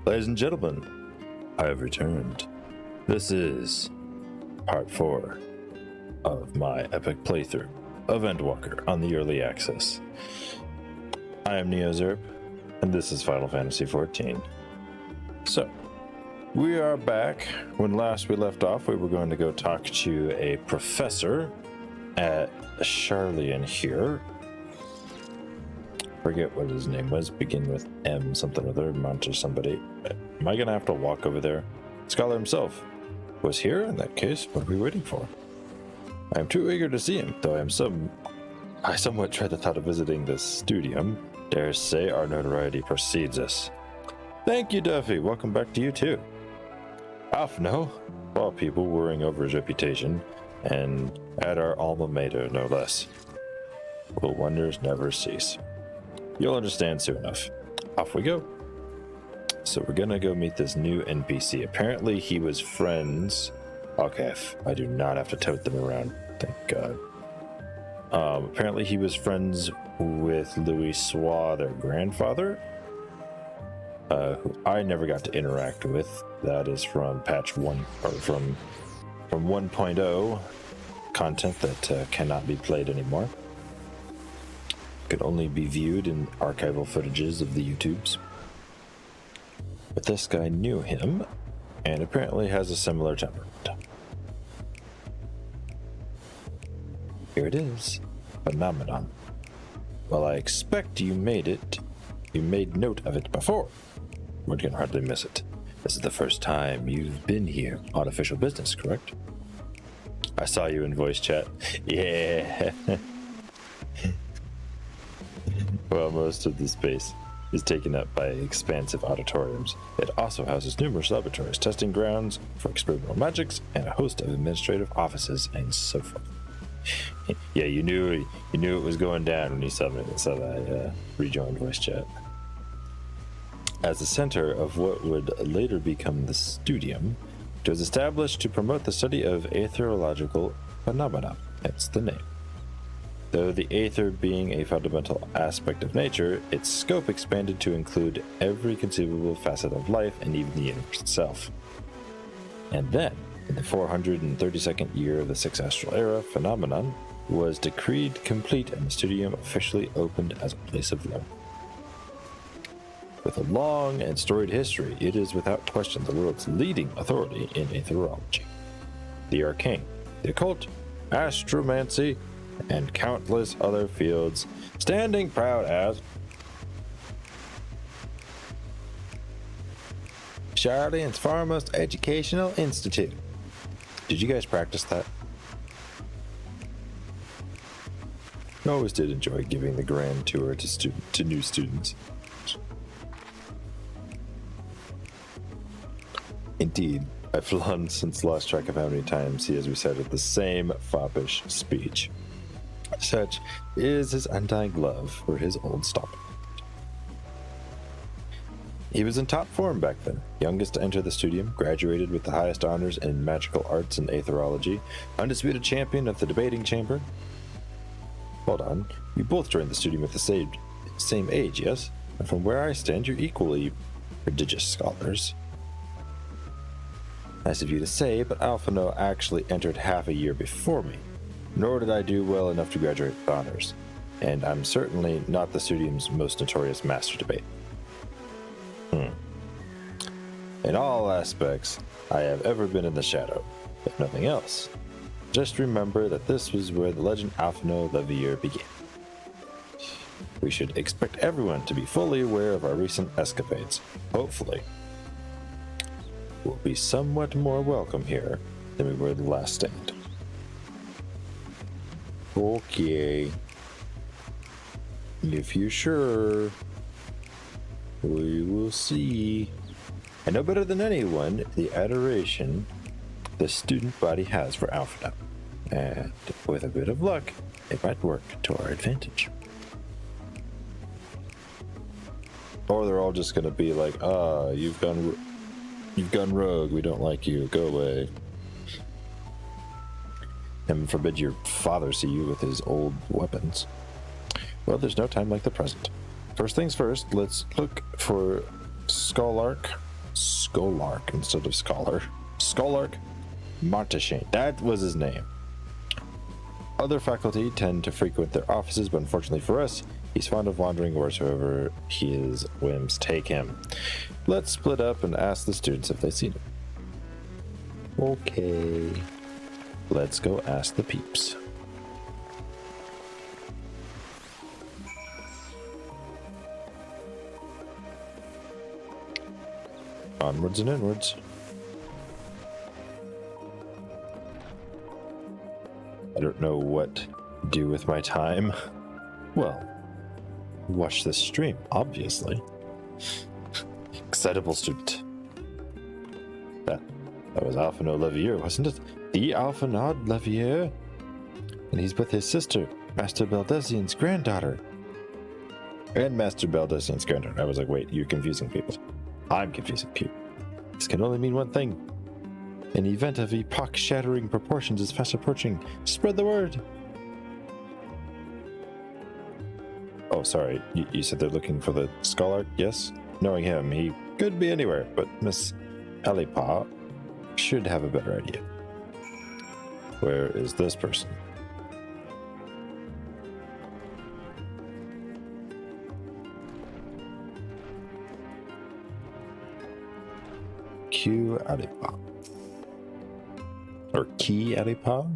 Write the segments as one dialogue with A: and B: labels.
A: Ladies and gentlemen, I have returned. This is part 4 of my epic playthrough of Endwalker on the early access. I am NeoZerp, and this is Final Fantasy XIV. So, we are back. When last we left off, we were going to go talk to a professor at Charlian here. Forget what his name was, begin with M something or other, Mount or somebody. Am I gonna have to walk over there? Scholar himself was here. In that case, what are we waiting for? I am too eager to see him, though I somewhat dread the thought of visiting this studium. Dare say our notoriety precedes us. Thank you, Duffy. Welcome back to you too. Alphno, all people worrying over his reputation, and at our alma mater, no less. Will wonders never cease? You'll understand soon enough. Off we go. So we're gonna go meet this new NPC. Apparently he was friends. Okay, I do not have to tote them around, thank God. Apparently he was friends with Louis Sois, their grandfather, who I never got to interact with. That is from patch 1, or from 1.0 content that cannot be played anymore. Could only be viewed in archival footages of the YouTubes. But this guy knew him, and apparently has a similar temperament. Here it is, Phenomenon. Well, I expect you made note of it before. One can hardly miss it. This is the first time you've been here on official business, correct? I saw you in voice chat. Yeah. Well, most of the space is taken up by expansive auditoriums. It also houses numerous laboratories, testing grounds for experimental magics, and a host of administrative offices, and so forth. Yeah, you knew it was going down when you saw me, so I rejoined voice chat. As the center of what would later become the studium, it was established to promote the study of aetherological phenomena, hence the name. Though the aether being a fundamental aspect of nature, its scope expanded to include every conceivable facet of life and even the universe itself. And then, in the 432nd year of the Sixth Astral Era, Phenomenon was decreed complete and the studium officially opened as a place of learning. With a long and storied history, it is without question the world's leading authority in etherology. The arcane, the occult, astromancy, and countless other fields, standing proud as Charlian's foremost educational institute. Did you guys practice that? I always did enjoy giving the grand tour to new students. Indeed, I've long since lost track of how many times he has recited the same foppish speech. Such is his undying love for his old stock. He was in top form back then, youngest to enter the studium, graduated with the highest honors in magical arts and aetherology, undisputed champion of the debating chamber. Hold on, you both joined the studium at the same age, yes? And from where I stand, you're equally prodigious scholars. Nice of you to say, but Alphno actually entered half a year before me. Nor did I do well enough to graduate with honors, and I'm certainly not the studium's most notorious master debate. In all aspects, I have ever been in the shadow, if nothing else. Just remember that this was where the legend Alphno Levier began. We should expect everyone to be fully aware of our recent escapades. Hopefully, we'll be somewhat more welcome here than we were the last stand. Okay. If you're sure, we will see. I know better than anyone the adoration the student body has for Alphno, and with a bit of luck, it might work to our advantage. Or they're all just gonna be like, you've gone rogue, we don't like you, go away. And forbid your father see you with his old weapons. Well, there's no time like the present. First things first, let's look for Skull Arc Scholark instead of scholar. Scholark Montechain. That was his name. Other faculty tend to frequent their offices, but unfortunately for us, he's fond of wandering wheresoever his whims take him. Let's split up and ask the students if they've seen him. Okay. Let's go ask the peeps. Onwards and inwards. I don't know what to do with my time. Well, watch this stream, obviously. Excitable student. That was Alphinaud Levier, wasn't it? The Alphinaud Levier? And he's with his sister, Master Baldesian's granddaughter. And Master Baldesian's granddaughter. I was like, wait, you're confusing people. I'm confusing people. This can only mean one thing. An event of epoch-shattering proportions is fast approaching. Spread the word! Oh, sorry. You said they're looking for the scholar? Yes? Knowing him, he could be anywhere, but Miss Alipa should have a better idea. Where is this person? Q Alipa. Or Key Alipa?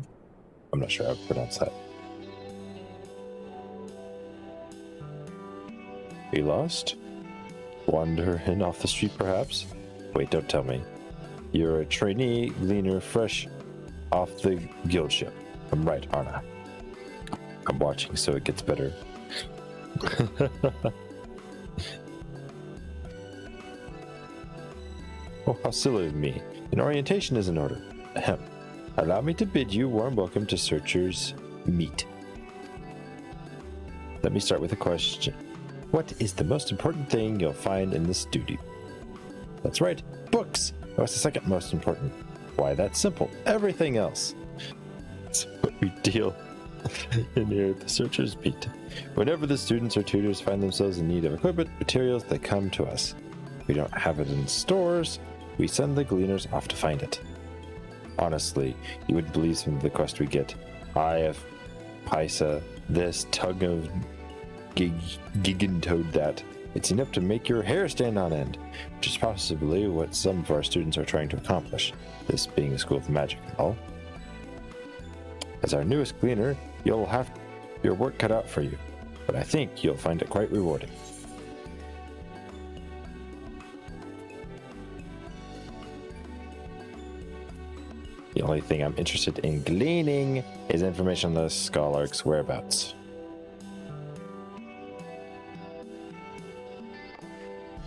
A: I'm not sure how to pronounce that. We lost? Wandering off the street, perhaps? Wait, don't tell me. You're a trainee gleaner fresh off the guild ship. I'm right, aren't I? I'm watching, so it gets better. Oh, how silly of me. An orientation is in order. Ahem. Allow me to bid you warm welcome to Searcher's Meet. Let me start with a question. What is the most important thing you'll find in this studio? That's right, books! What's the second most important? Why, that's simple. Everything else. That's what we deal in here at the Searcher's Meet. Whenever the students or tutors find themselves in need of equipment, materials, they come to us. We don't have it in stores. We send the gleaners off to find it. Honestly, you would believe some of the quests we get. IF, Pisa, this, tug of Gigantoad that. It's enough to make your hair stand on end, which is possibly what some of our students are trying to accomplish, this being a school of magic and all. As our newest gleaner, you'll have your work cut out for you, but I think you'll find it quite rewarding. The only thing I'm interested in gleaning is information on the Scholark's whereabouts.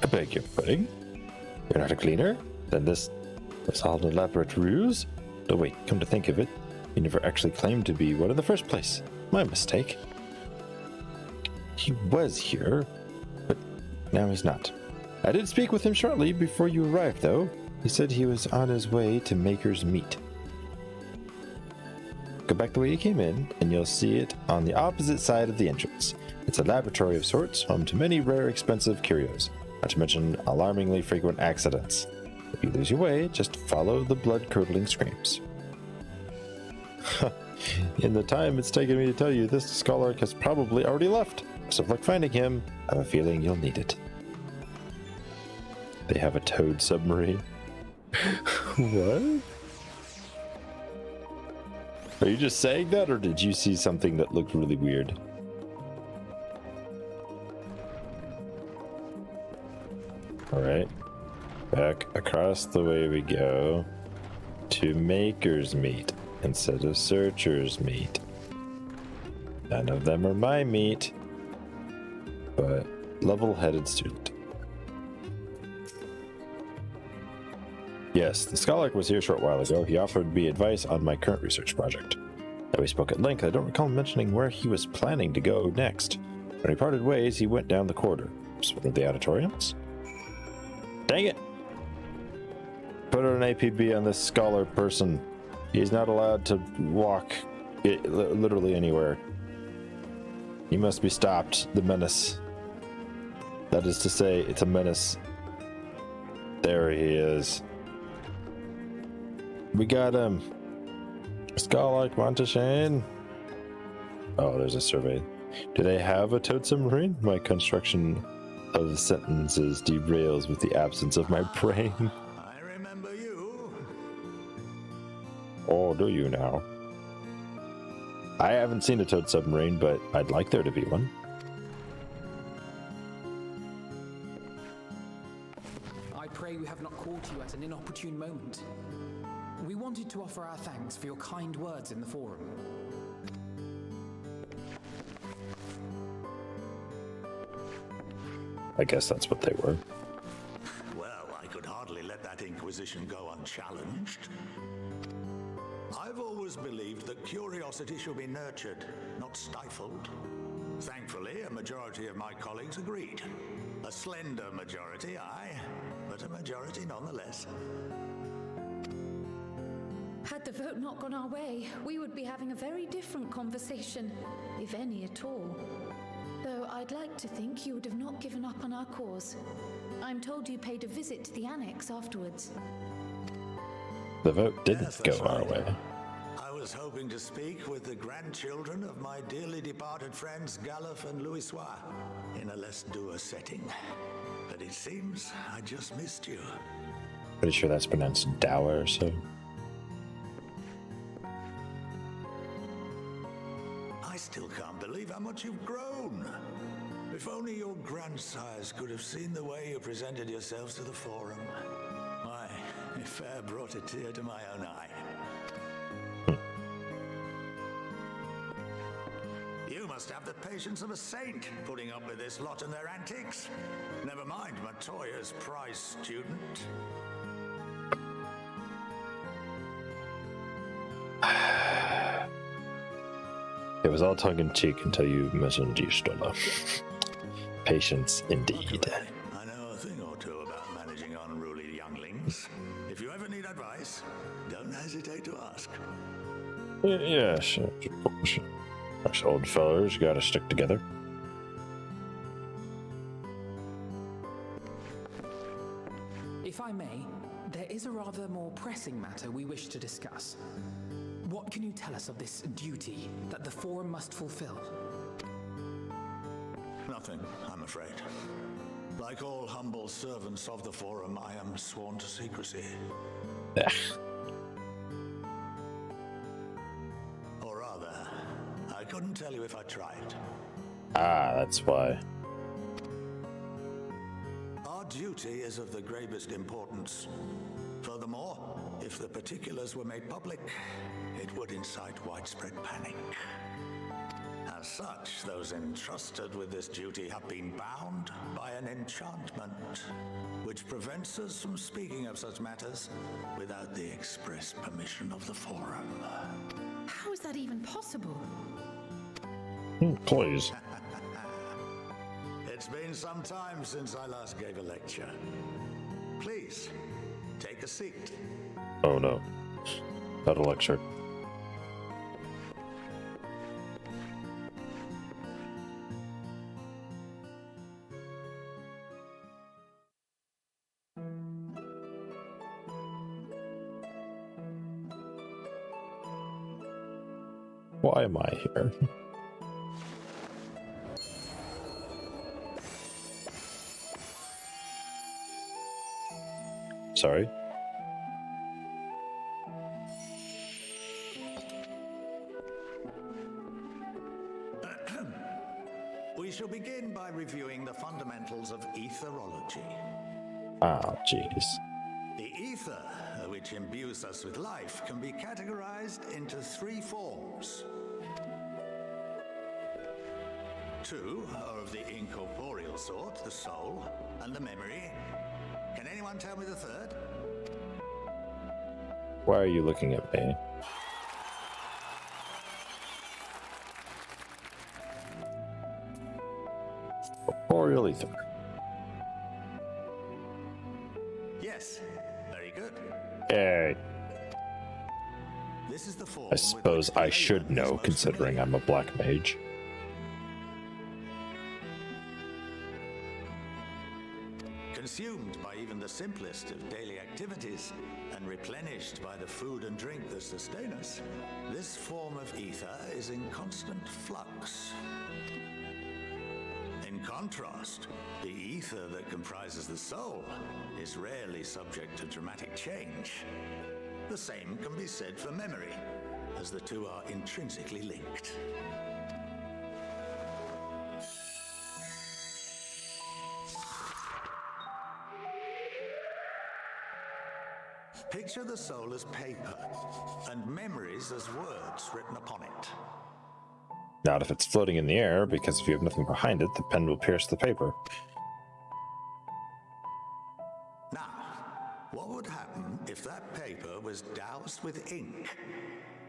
A: I beg your pudding? You're not a gleaner? Then this was all an elaborate ruse? Oh wait, come to think of it, you never actually claimed to be one in the first place. My mistake. He was here, but now he's not. I did speak with him shortly before you arrived, though. He said he was on his way to Maker's Meet. Go back the way you came in, and you'll see it on the opposite side of the entrance. It's a laboratory of sorts, home to many rare, expensive curios, not to mention alarmingly frequent accidents. If you lose your way, just follow the blood-curdling screams. In the time it's taken me to tell you, this Scholark has probably already left. So if luck finding him, I have a feeling you'll need it. They have a towed submarine. What? Are you just saying that, or did you see something that looked really weird? Alright. Back across the way we go to Maker's Meet instead of Searcher's Meet. None of them are my meat, but level-headed student. Yes, the Scholark was here a short while ago. He offered me advice on my current research project. Though we spoke at length, I don't recall mentioning where he was planning to go next. When we parted ways, he went down the corridor. Just one of the auditoriums. Dang it! Put an APB on this scholar person. He's not allowed to walk literally anywhere. He must be stopped. The menace. That is to say, it's a menace. There he is. We got him. Skull-like Monteshane. Oh, there's a survey. Do they have a toad submarine? My construction of sentences derails with the absence of my brain.
B: I remember you.
A: Oh, do you now? I haven't seen a toad submarine, but I'd like there to be one.
C: I pray we have not called you at an inopportune moment. We wanted to offer our thanks for your kind words in the forum.
A: I guess that's what they were.
B: Well, I could hardly let that inquisition go unchallenged. I've always believed that curiosity should be nurtured, not stifled. Thankfully, a majority of my colleagues agreed. A slender majority, aye, but a majority nonetheless.
D: Had the vote not gone our way, we would be having a very different conversation, if any at all. Though I'd like to think you would have not given up on our cause. I'm told you paid a visit to the annex afterwards.
A: The vote didn't
B: Yes,
A: go
B: that's
A: our
B: right.
A: way.
B: I was hoping to speak with the grandchildren of my dearly departed friends Galuf and Louisois in a less dour setting. But it seems I just missed you.
A: Pretty sure that's pronounced dower or so.
B: I still can't believe how much you've grown. If only your grandsires could have seen the way you presented yourselves to the forum. Why, it fair brought a tear to my own eye. You must have the patience of a saint, putting up with this lot and their antics. Never mind Matoya's prize student.
A: It was all tongue-in-cheek until you mentioned Yustola. Patience indeed.
B: I know a thing or two about managing unruly younglings. If you ever need advice, don't hesitate to ask.
A: Yeah, sure. Us old fellas gotta stick together.
C: If I may, there is a rather more pressing matter we wish to discuss. What can you tell us of this duty that the forum must fulfill?
B: Nothing, I'm afraid. Like all humble servants of the forum, I am sworn to secrecy.
A: Ugh.
B: Or rather, I couldn't tell you if I tried.
A: Ah, that's why.
B: Our duty is of the gravest importance. Furthermore, if the particulars were made public, it would incite widespread panic. As such, those entrusted with this duty have been bound by an enchantment, which prevents us from speaking of such matters without the express permission of the forum.
D: How is that even possible?
A: Please.
B: It's been some time since I last gave a lecture. Please, take a seat.
A: Oh no. Not a lecture. Why am I here? Sorry.
B: We shall begin by reviewing the fundamentals of etherology.
A: Ah, jeez.
B: The ether, which imbues us with life, can be categorized into three forms. Two are of the incorporeal sort, the soul and the memory. Can anyone tell me the third?
A: Why are you looking at me? Corporeal ether.
B: Yes, very good.
A: Hey,
B: This is the form
A: I suppose I should know, considering I'm a black mage.
B: consumed by even the simplest of daily activities, and replenished by the food and drink that sustain us, this form of ether is in constant flux. In contrast, the ether that comprises the soul is rarely subject to dramatic change. The same can be said for memory, as the two are intrinsically linked. Picture the soul as paper, and memories as words written upon it.
A: Not if it's floating in the air, because if you have nothing behind it, the pen will pierce the paper.
B: Now, what would happen if that paper was doused with ink?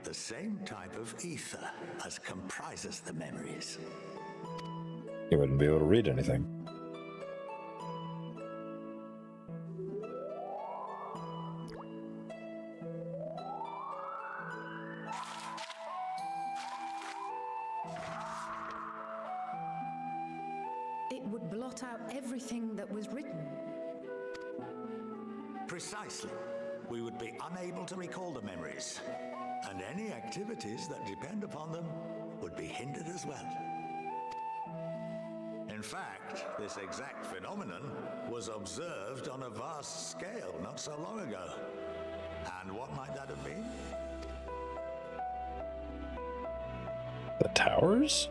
B: The same type of ether as comprises the memories.
A: You wouldn't be able to read anything.
D: It would blot out everything that was written.
B: Precisely. We would be unable to recall the memories, and any activities that depend upon them would be hindered as well. In fact, this exact phenomenon was observed on a vast scale not so long ago. And what might that have been?
A: The towers?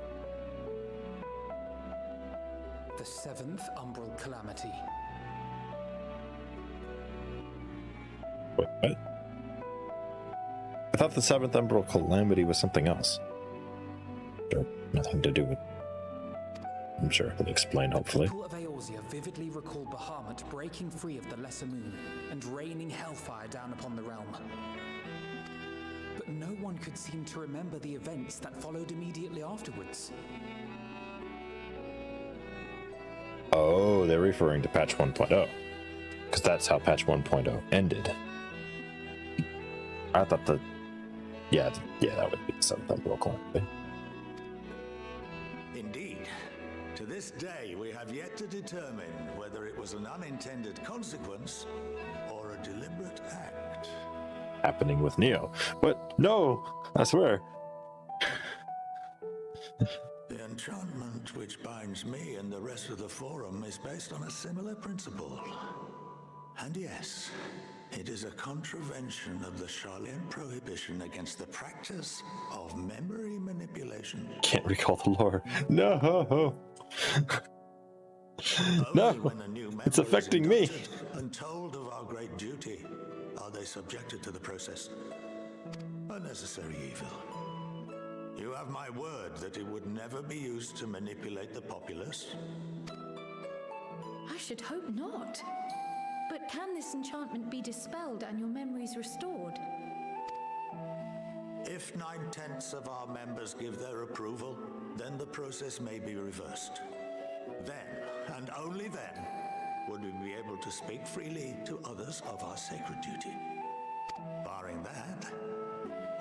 C: The 7th Umbral Calamity.
A: Wait, what? I thought the 7th Umbral Calamity was something else. Sure, nothing to do with... I'm sure he'll explain, hopefully.
C: The people of Eorzea vividly recall Bahamut breaking free of the Lesser Moon and raining hellfire down upon the realm. But no one could seem to remember the events that followed immediately afterwards.
A: Oh, they're referring to patch 1.0. Because that's how patch 1.0 ended. I thought yeah, that would be something real cool.
B: Indeed. To this day, we have yet to determine whether it was an unintended consequence or a deliberate act.
A: Happening with Neo. What? No! I swear.
B: The enchantment which binds me and the rest of the Forum is based on a similar principle. And yes, it is a contravention of the Charlian prohibition against the practice of memory manipulation.
A: Can't recall the lore. No!
B: Only when a new
A: It's
B: memory is
A: affecting me.
B: inducted and told of our great duty are they subjected to the process. A necessary evil. You have my word that it would never be used to manipulate the populace.
D: I should hope not. But can this enchantment be dispelled and your memories restored?
B: If 9/10 of our members give their approval, then the process may be reversed. Then, and only then, would we be able to speak freely to others of our sacred duty. Barring that,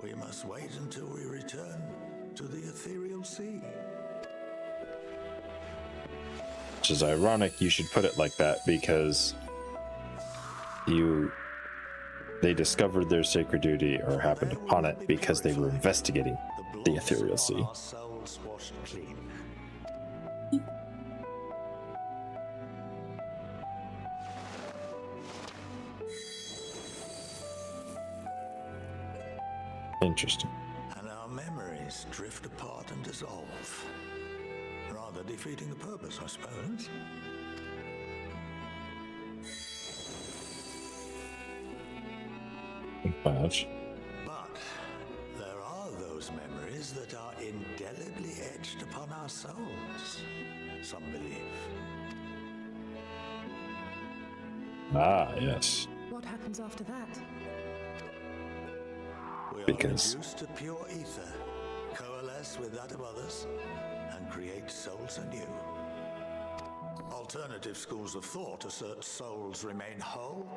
B: we must wait until we return to the ethereal sea.
A: Which is ironic you should put it like that, because they discovered their sacred duty or happened upon it because they were investigating the ethereal sea.
B: Our souls washed clean.
A: Interesting.
B: And our memories drift apart and dissolve. Rather defeating the purpose, I suppose.
A: Much.
B: But there are those memories that are indelibly etched upon our souls, some believe.
A: Ah, yes.
D: What happens after that?
B: We are
A: Because-
B: reduced to pure ether, coalesce with that of others, and create souls anew. Alternative schools of thought assert souls remain whole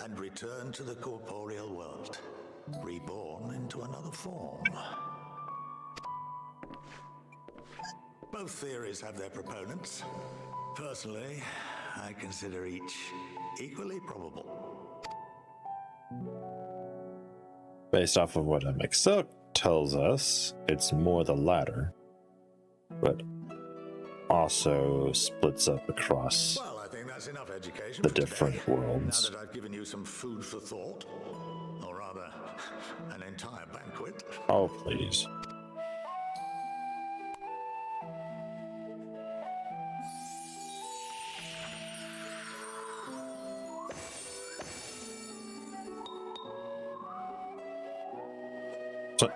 B: and return to the corporeal world, reborn into another form. Both theories have their proponents. Personally, I consider each equally probable.
A: Based off of what Excel tells us, it's more the latter, but also splits up across
B: Well, I think that's enough education
A: the
B: for
A: different
B: today.
A: worlds.
B: Now that I've given you some food for thought, or rather, an entire banquet.
A: Oh, please. So,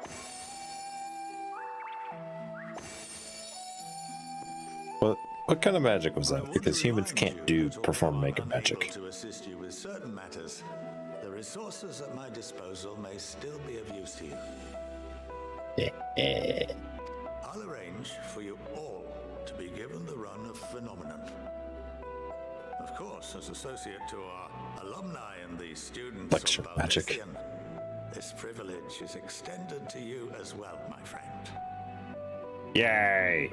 A: what kind of magic was that? Because humans can't perform mega magic.
B: To assist you with certain matters, the resources at my disposal may still be of use to you. I'll arrange for you all to be given the run of Phenomenon. Of course, as associate to our alumni and the students
A: Lecture
B: of
A: magic.
B: Balthian, this privilege is extended to you as well, my friend.
A: Yay!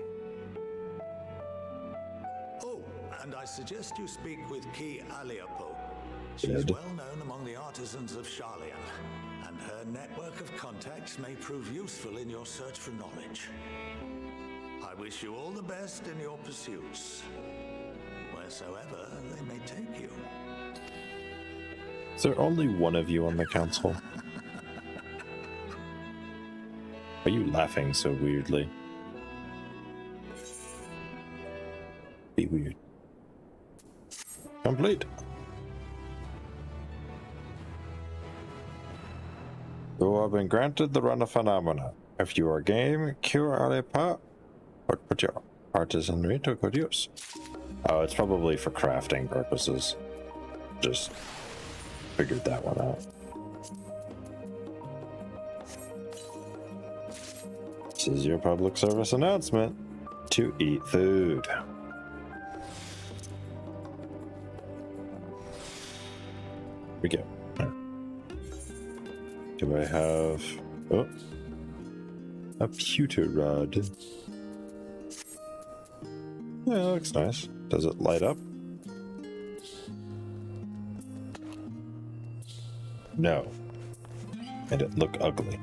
B: Oh, and I suggest you speak with Ki Aliapo. She's
A: Good.
B: well known among the artisans of Sharlayan, and her network of contacts may prove useful in your search for knowledge. I wish you all the best in your pursuits, wheresoever they may take you.
A: Is there only one of you on the council? Are you laughing so weirdly? Be weird. Complete. You have been granted the run of phenomena. If you are game, cure Alipa, or put your artisanry to good use. Oh, it's probably for crafting purposes. Just figured that one out. This is your public service announcement to eat food. We go. Do I have a pewter rod? Yeah, that looks nice. Does it light up? No. And it look ugly.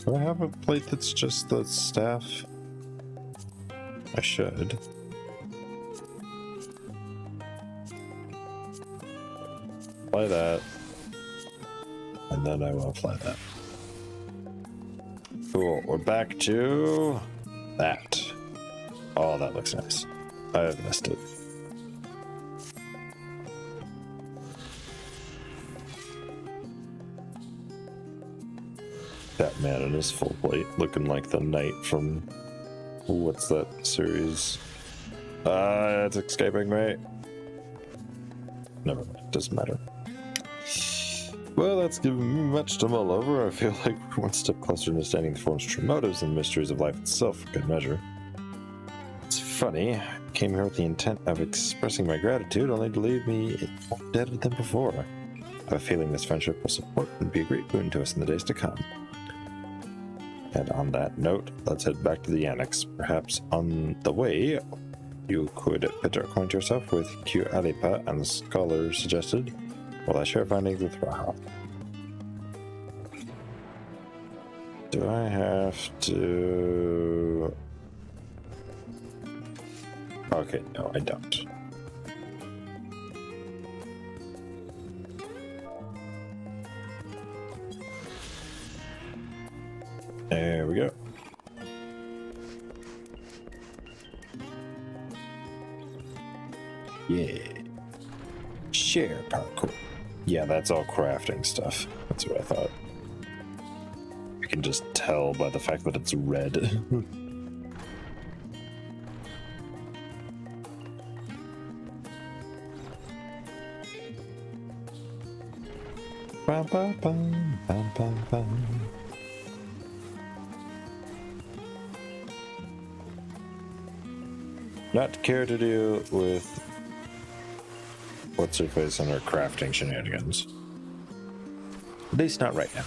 A: Do I have a plate that's just the staff? I should. Apply that. And then I will apply that. Cool. We're back to that. Oh, that looks nice. I have missed it. That man in his full plate, looking like the knight from what's that series? It's escaping me. Never mind, doesn't matter. Well, that's given me much to mull over. I feel like we're one step closer to understanding the form's true motives and mysteries of life itself, for good measure. It's funny, I came here with the intent of expressing my gratitude, only to leave me more indebted than before. I have a feeling this friendship will support and be a great boon to us in the days to come. And on that note, let's head back to the annex. Perhaps on the way, you could better acquaint yourself with Q Alipa and the scholar suggested, while I share findings with Raha. Do I have to... Okay, no, I don't. There we go. Yeah. Share parkour. Yeah, that's all crafting stuff. That's what I thought. I can just tell by the fact that it's red. Bum, bum, bum, bum, bum, bum. Not care to do with what's her face on her crafting shenanigans. At least not right now.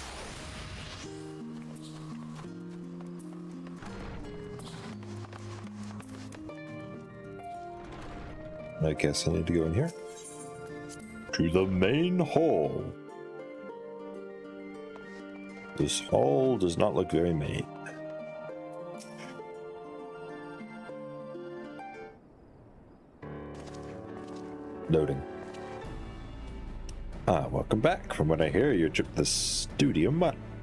A: I guess I need to go in here. To the main hall. This hall does not look very main. Loading. Welcome back. From what I hear, your trip to the studio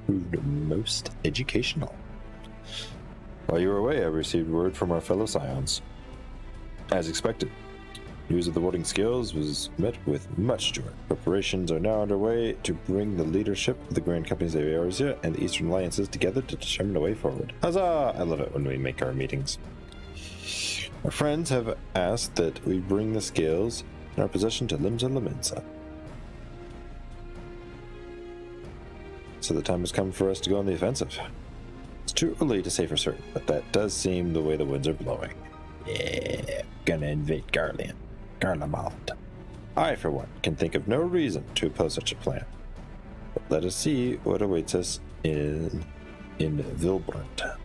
A: proved most educational. While you were away, I received word from our fellow scions. As expected, news of the voting skills was met with much joy. Preparations are now underway to bring the leadership of the Grand Companies of Eorzea and the Eastern Alliances together to determine a way forward. Huzzah! I love it when we make our meetings. Our friends have asked that we bring the scales in our possession to StreamElements. So the time has come for us to go on the offensive. It's too early to say for certain, but that does seem the way the winds are blowing. Yeah, gonna invade Garland. I, for one, can think of no reason to oppose such a plan. But let us see what awaits us in Vilbrunt.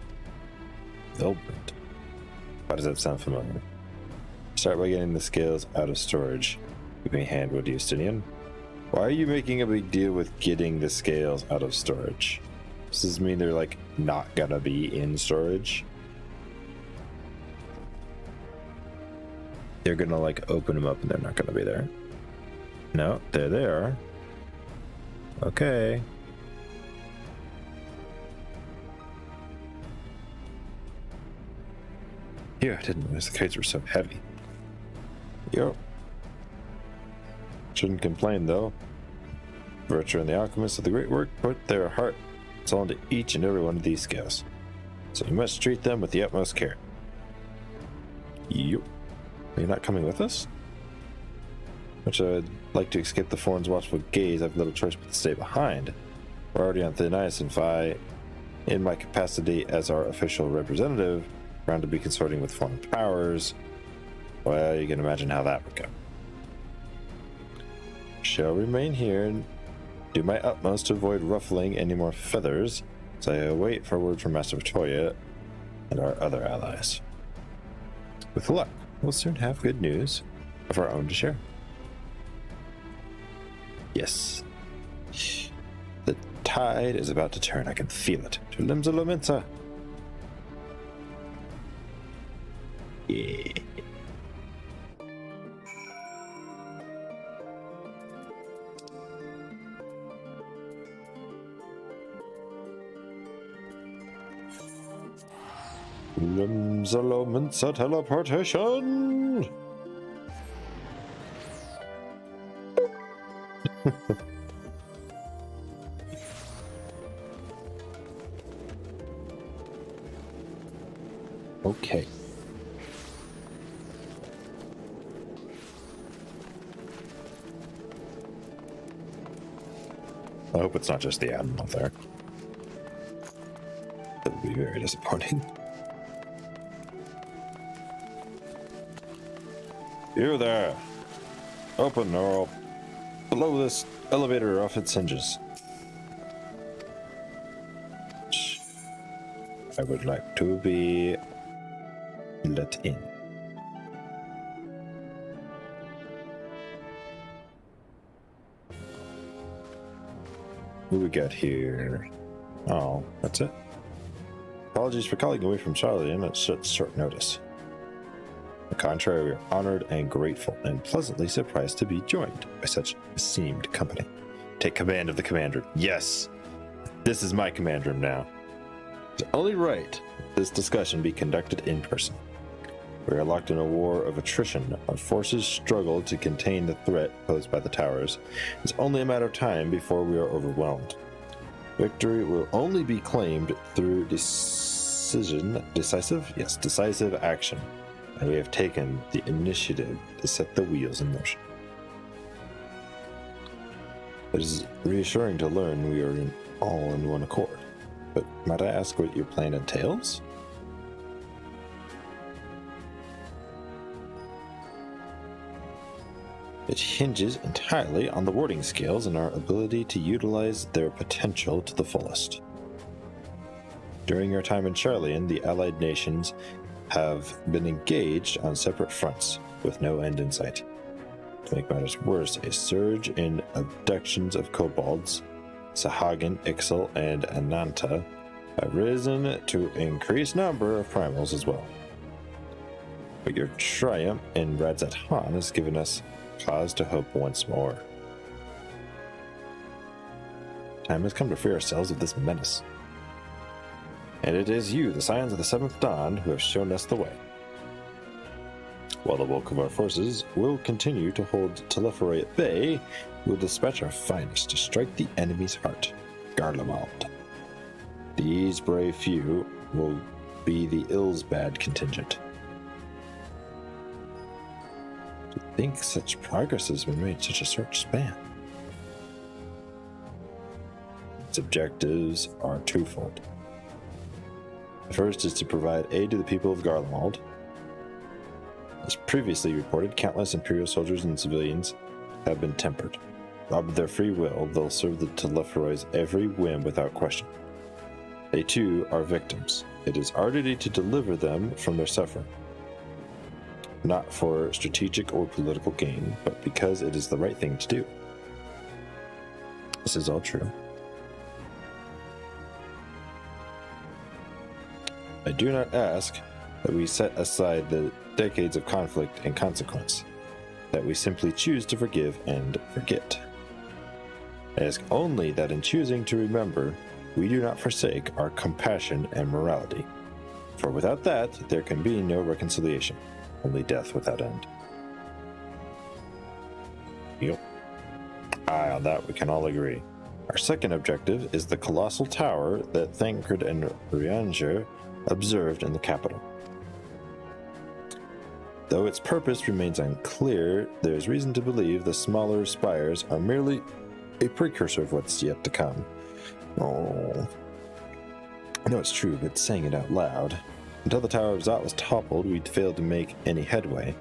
A: Vilbrunt? Why does that sound familiar? Start by getting the scales out of storage. Give me a hand, would you, Justinian? Why are you making a big deal with getting the scales out of storage? Does this mean they're, like, not gonna be in storage? They're gonna, like, open them up and they're not gonna be there. No, there they are. Okay. Yeah, I didn't realize the kites were so heavy. Yo. Shouldn't complain, though. Virtue and the alchemists of the great work put their heart and soul into each and every one of these scales. So you must treat them with the utmost care. Yup. Are you not coming with us? Much I'd like to escape the Forn's watchful gaze, I've little choice but to stay behind. We're already on thin ice, and if I, in my capacity as our official representative, around to be consorting with foreign powers, well, you can imagine how that would go. Shall remain here and do my utmost to avoid ruffling any more feathers as I await for word from Master Victoria and our other allies. With luck, we'll soon have good news of our own to share. Yes. The tide is about to turn. I can feel it. To StreamElements. Yeah. StreamElements teleportation. Okay. I hope it's not just the admiral there. That would be very disappointing. You there! Open or I'll blow this elevator off its hinges. I would like to be let in. Who we got here? Oh, that's it. Apologies for calling away from Charlatan at such short notice. On the contrary, we are honored and grateful and pleasantly surprised to be joined by such esteemed company. Take command of the commander. Yes! This is my command room now. It's only right this discussion be conducted in person. We are locked in a war of attrition. Our forces struggle to contain the threat posed by the towers. It's only a matter of time before we are overwhelmed. Victory will only be claimed through decisive action. And we have taken the initiative to set the wheels in motion. It is reassuring to learn we are all in one accord. But might I ask what your plan entails? It hinges entirely on the warding scales and our ability to utilize their potential to the fullest. During your time in Charlian, the allied nations have been engaged on separate fronts, with no end in sight. To make matters worse, a surge in abductions of kobolds, Sahagin, Ixal, and Ananta have risen to increased number of primals as well. But your triumph in Radzat Han has given us cause to hope once more. Time has come to free ourselves of this menace. And it is you, the Scions of the Seventh Dawn, who have shown us the way. While the bulk of our forces will continue to hold Telephorai at bay, we'll dispatch our finest to strike the enemy's heart, Garlemald. These brave few will be the Ilsbad contingent. To think such progress has been made in such a short span. Its objectives are twofold. The first is to provide aid to the people of Garlemald. As previously reported, countless Imperial soldiers and civilians have been tempered. Robbed of their free will, they'll serve the Telephorais every whim without question. They too are victims. It is our duty to deliver them from their suffering. Not for strategic or political gain, but because it is the right thing to do. This is all true. I do not ask that we set aside the decades of conflict and consequence, that we simply choose to forgive and forget. I ask only that in choosing to remember, we do not forsake our compassion and morality, for without that, there can be no reconciliation, only death without end. Yep. Aye, on that we can all agree. Our second objective is the Colossal Tower that Thancred and Rianger observed in the capital. Though its purpose remains unclear, there is reason to believe the smaller spires are merely a precursor of what's yet to come. Oh, I know it's true, but saying it out loud. Until the Tower of Zot was toppled, we'd failed to make any headway.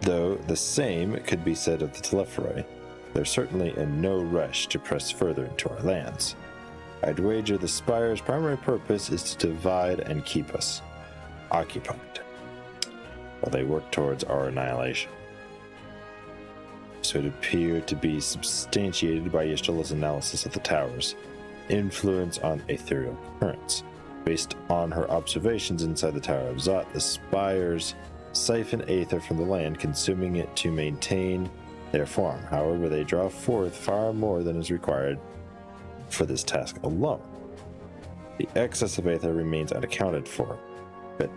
A: Though the same could be said of the Telephorai, they're certainly in no rush to press further into our lands. I'd wager the Spire's primary purpose is to divide and keep us occupied, while they work towards our annihilation. So it appeared to be substantiated by Yishtala's analysis of the tower's influence on ethereal currents. Based on her observations inside the Tower of Zot, the Spires siphon aether from the land, consuming it to maintain their form. However, they draw forth far more than is required for this task alone. The excess of aether remains unaccounted for, but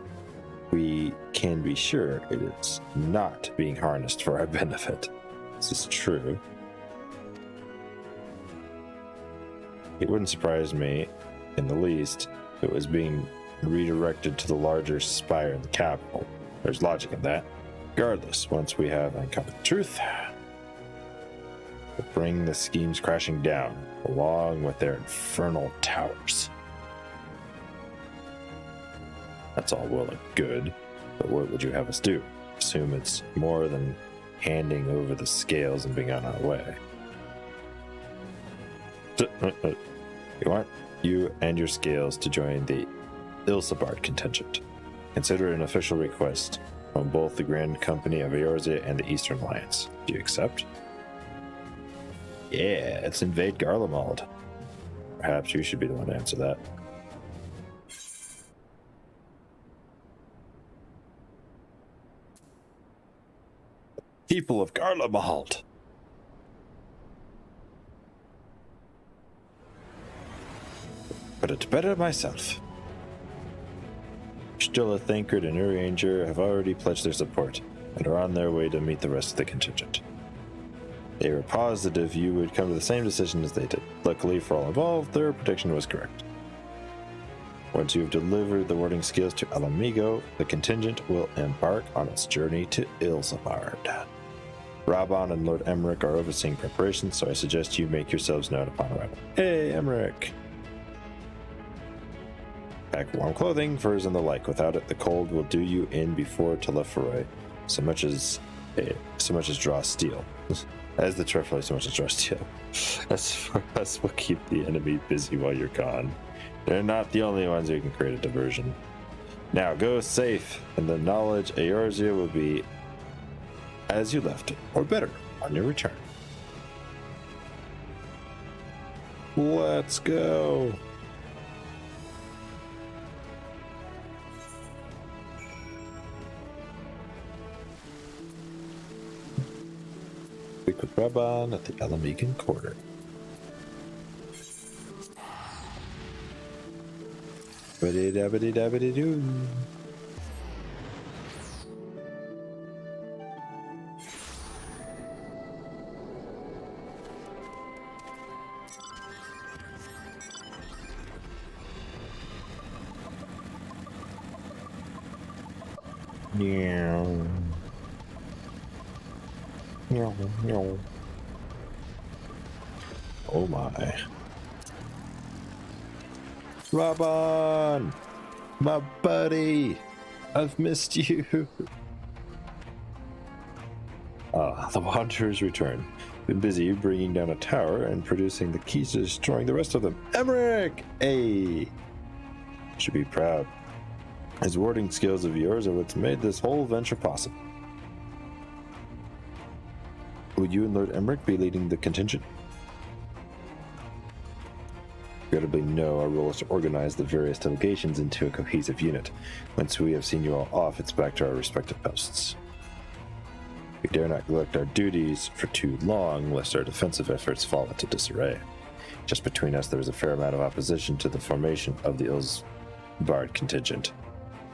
A: we can be sure it is not being harnessed for our benefit. This is true. It wouldn't surprise me in the least if it was being redirected to the larger spire in the capital. There's logic in that. Regardless, once we have uncovered the truth, we'll bring the schemes crashing down, along with their infernal towers. That's all well and good, but what would you have us do? Assume it's more than handing over the scales and being on our way. We want you and your scales to join the Ilsabard contingent. Consider it an official request from both the Grand Company of Eorzea and the Eastern Alliance. Do you accept? Yeah, let's invade Garlemald. Perhaps you should be the one to answer that. People of Garlemald! Put it better myself. Stilla, Thancred, and Urianger have already pledged their support and are on their way to meet the rest of the contingent. They were positive you would come to the same decision as they did. Luckily for all involved, their prediction was correct. Once you have delivered the warding skills to Alamigo, the contingent will embark on its journey to Ilsabard. Raban and Lord Emmerich are overseeing preparations, so I suggest you make yourselves known upon arrival. Hey, Emmerich! Pack warm clothing, furs, and the like. Without it, the cold will do you in before Telephorai, so much as so much as draw steel. As the Trifle, so much as draw steel. That's what keep the enemy busy while you're gone. They're not the only ones who can create a diversion. Now go safe, and the knowledge Eorzea will be as you left it, or better, on your return. Let's go. Speak with Rabban at the Alamegan Quarter. Ba-dee-da-ba-dee-da-ba-dee-doo. Meow. Meow, meow. Oh my. Rabban! My buddy! I've missed you! The Wanderers return. Been busy bringing down a tower and producing the keys to destroying the rest of them. Emmerich! Hey! Should be proud. His warding skills of yours are what's made this whole venture possible. Would you and Lord Emmerich be leading the contingent? Regrettably, no. Our role is to organize the various delegations into a cohesive unit. Once we have seen you all off, it's back to our respective posts. We dare not neglect our duties for too long, lest our defensive efforts fall into disarray. Just between us, there is a fair amount of opposition to the formation of the Ilsbard contingent.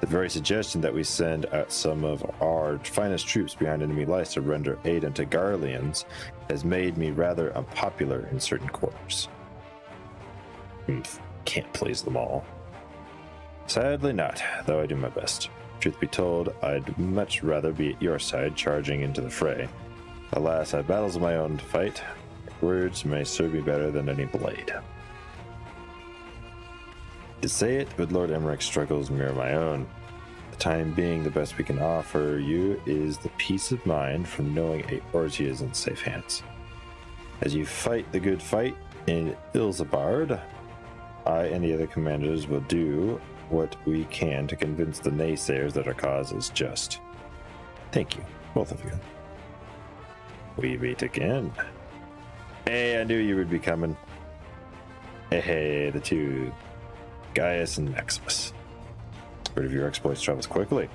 A: The very suggestion that we send out some of our finest troops behind enemy lines to render aid unto Garleans has made me rather unpopular in certain quarters. Can't please them all. Sadly not, though I do my best. Truth be told, I'd much rather be at your side charging into the fray. Alas, I have battles of my own to fight. Words may serve me better than any blade. To say it, but Lord Emmerich's struggles mirror my own. The time being, the best we can offer you is the peace of mind from knowing Eorzea is in safe hands. As you fight the good fight in Ilsbard, I and the other commanders will do what we can to convince the naysayers that our cause is just. Thank you, both of you. We meet again. Hey, I knew you would be coming. Hey, the two. Gaius and Maximus. Word of your exploits travels quickly.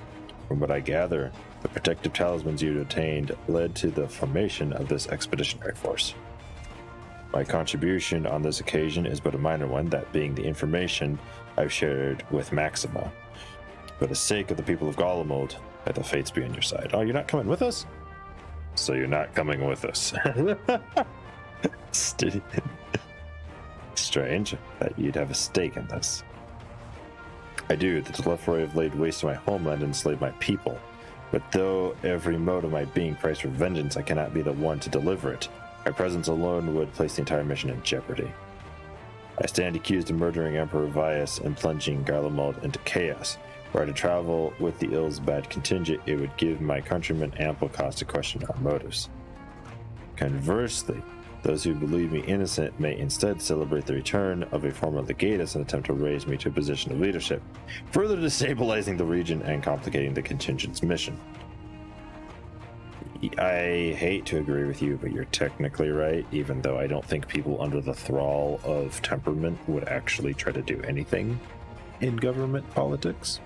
A: From what I gather, the protective talismans you obtained led to the formation of this expeditionary force. My contribution on this occasion is but a minor one, that being the information I've shared with Maxima. For the sake of the people of Golemold, let the fates be on your side. Oh, you're not coming with us? So you're not coming with us. Strange that you'd have a stake in this. I do. The Telephorai have laid waste to my homeland and enslaved my people. But though every mode of my being cries for vengeance, I cannot be the one to deliver it. My presence alone would place the entire mission in jeopardy. I stand accused of murdering Emperor Vias and plunging Garlemald into chaos. Were I to travel with the Ilsbad contingent, it would give my countrymen ample cause to question our motives. Conversely, those who believe me innocent may instead celebrate the return of a former legatus and attempt to raise me to a position of leadership, further destabilizing the region and complicating the contingent's mission. I hate to agree with you, but you're technically right, even though I don't think people under the thrall of temperament would actually try to do anything in government politics.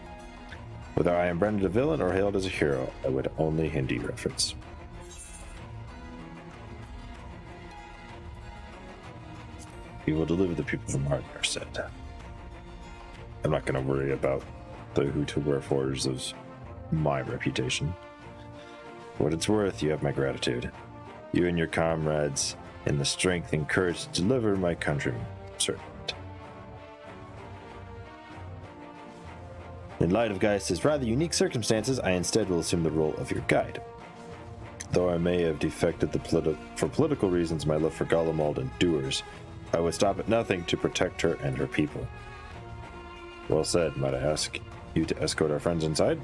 A: Whether I am branded a villain or hailed as a hero, I would only hinder your efforts. We will deliver the people from Ardner said. I'm not going to worry about the who to wherefores of my reputation. For what it's worth, you have my gratitude. You and your comrades in the strength and courage to deliver my countrymen. Certain. In light of Gaius' rather unique circumstances, I instead will assume the role of your guide. Though I may have defected for political reasons, my love for Golemold endures. I would stop at nothing to protect her and her people. Well said. Might I ask you to escort our friends inside?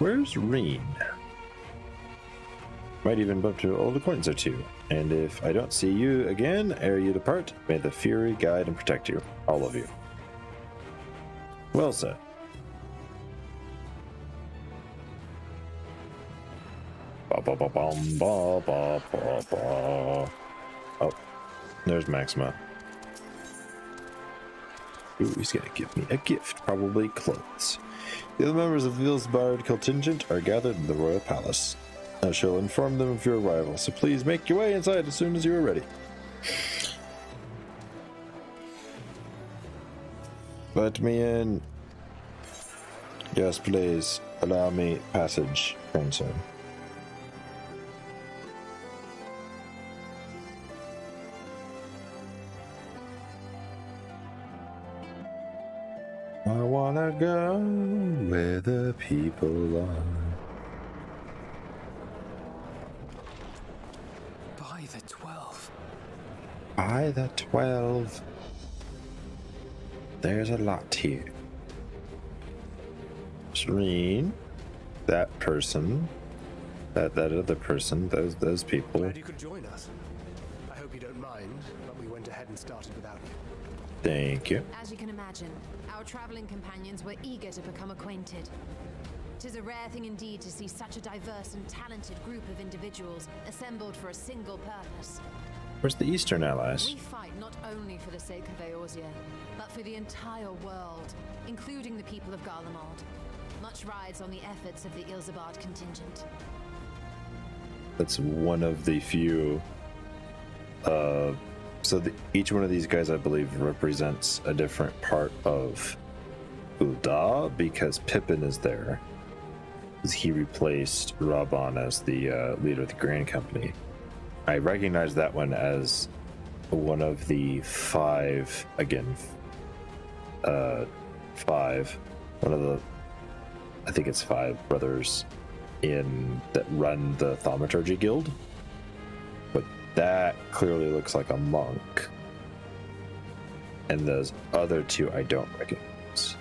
A: Where's Reen? Might even bump to old acquaintance or two. And if I don't see you again ere you depart, may the Fury guide and protect you. All of you. Well said. Oh, there's Maxima. Ooh, he's gonna give me a gift, probably clothes. The other members of the Ilsbard contingent are gathered in the royal palace. I shall inform them of your arrival, so please make your way inside as soon as you are ready. Let me in. Yes, please. Allow me passage, grandson. I wanna go where the people are.
C: By the 12.
A: By the 12. There's a lot here. Serene, that person, that other person, those people.
E: Glad you could join us. I hope you don't mind, but we went ahead and started without you.
A: Thank you.
F: As you can imagine, our traveling companions were eager to become acquainted. 'Tis a rare thing indeed to see such a diverse and talented group of individuals assembled for a single purpose.
A: Where's the Eastern allies?
F: We fight not only for the sake of Eorzea, but for the entire world, including the people of Garlemald. Much rides on the efforts of the Ilsbard contingent.
A: That's one of the few. Each one of these guys, I believe, represents a different part of Ul'dah, because Pippin is there. He replaced Raban as the leader of the Grand Company. I recognize that one as one of the five. One of the, I think it's 5 brothers that run the Thaumaturgy Guild. But that clearly looks like a monk. And those other 2 I don't recognize.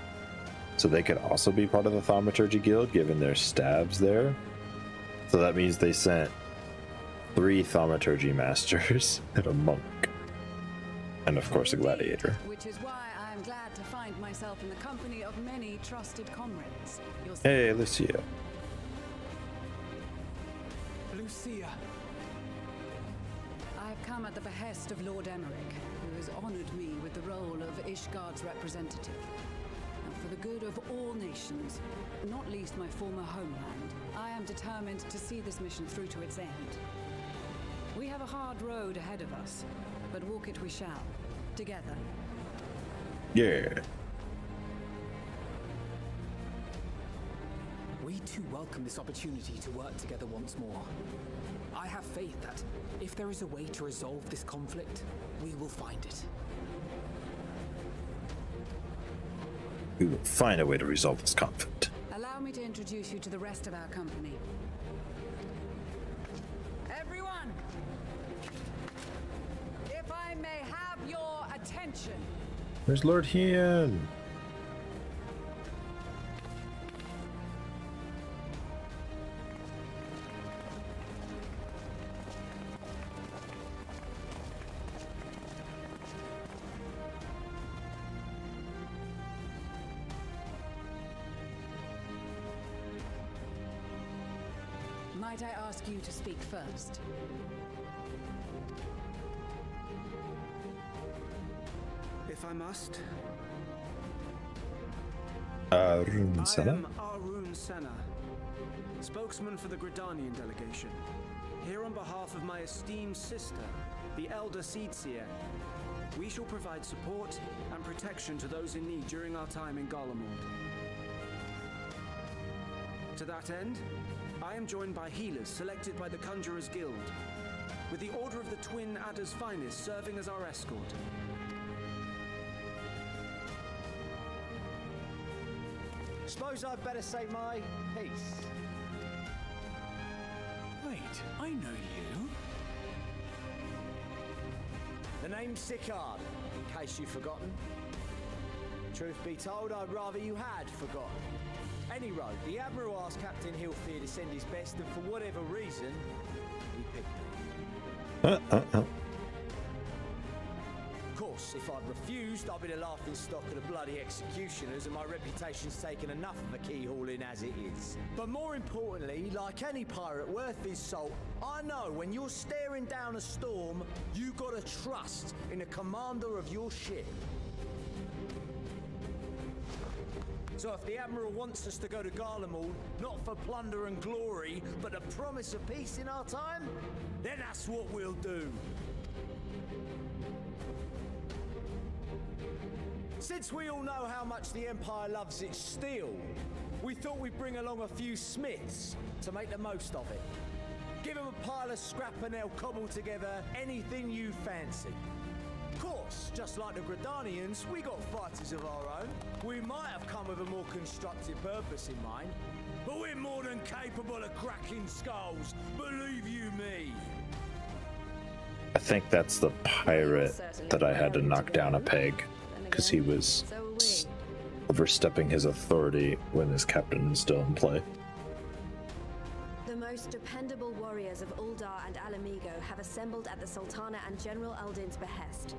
A: So they could also be part of the Thaumaturgy Guild, given their stabs there. So that means they sent 3 Thaumaturgy masters and a monk. And of course a gladiator.
G: Which is why I am glad to find myself in the company of many trusted comrades.
A: Hey, Lucia.
C: Lucia.
G: I have come at the behest of Lord Emmerich, who has honored me with the role of Ishgard's representative. And for the good of all nations, not least my former homeland, I am determined to see this mission through to its end. We have a hard road ahead of us, but walk it we shall, together.
A: Yeah.
C: We too welcome this opportunity to work together once more. I have faith that if there is a way to resolve this conflict, we will find it.
A: We will find a way to resolve this conflict.
G: Allow me to introduce you to the rest of our company. Everyone! If I may have your attention.
A: Where's Lord Hien?
G: Might I ask you to speak first?
E: If I must.
A: Arun
E: I
A: Senna?
E: am Arun Senna, spokesman for the Gridanian delegation. Here on behalf of my esteemed sister, the Elder Seedseer, we shall provide support and protection to those in need during our time in Garlemald. To that end, I am joined by healers selected by the Conjurers Guild, with the Order of the Twin Adder's Finest serving as our escort.
H: Suppose I'd better say my piece.
I: Wait, I know you.
H: The name's Sicard, in case you've forgotten. Truth be told, I'd rather you had forgotten. Any road, the Admiral asked Captain Hilfier to send his best, and for whatever reason, he picked me. Of course, if I'd refused, I'd be the laughing stock of the bloody executioners, and my reputation's taken enough of a keyhauling as it is. But more importantly, like any pirate worth his salt, I know when you're staring down a storm, you gotta trust in the commander of your ship. So if the Admiral wants us to go to Garlemald, not for plunder and glory, but the promise of peace in our time, then that's what we'll do. Since we all know how much the Empire loves its steel, we thought we'd bring along a few smiths to make the most of it. Give them a pile of scrap and they'll cobble together anything you fancy. Of course, just like the Gridanians, we got fighters of our own. We might have come with a more constructive purpose in mind, but we're more than capable of cracking skulls, believe you me.
A: I think that's the pirate that I had to knock down a peg because he was overstepping his authority when his captain was still in play.
J: The most dependable warriors of Uldar and Alamigo have assembled at the Sultana and General Aldin's behest.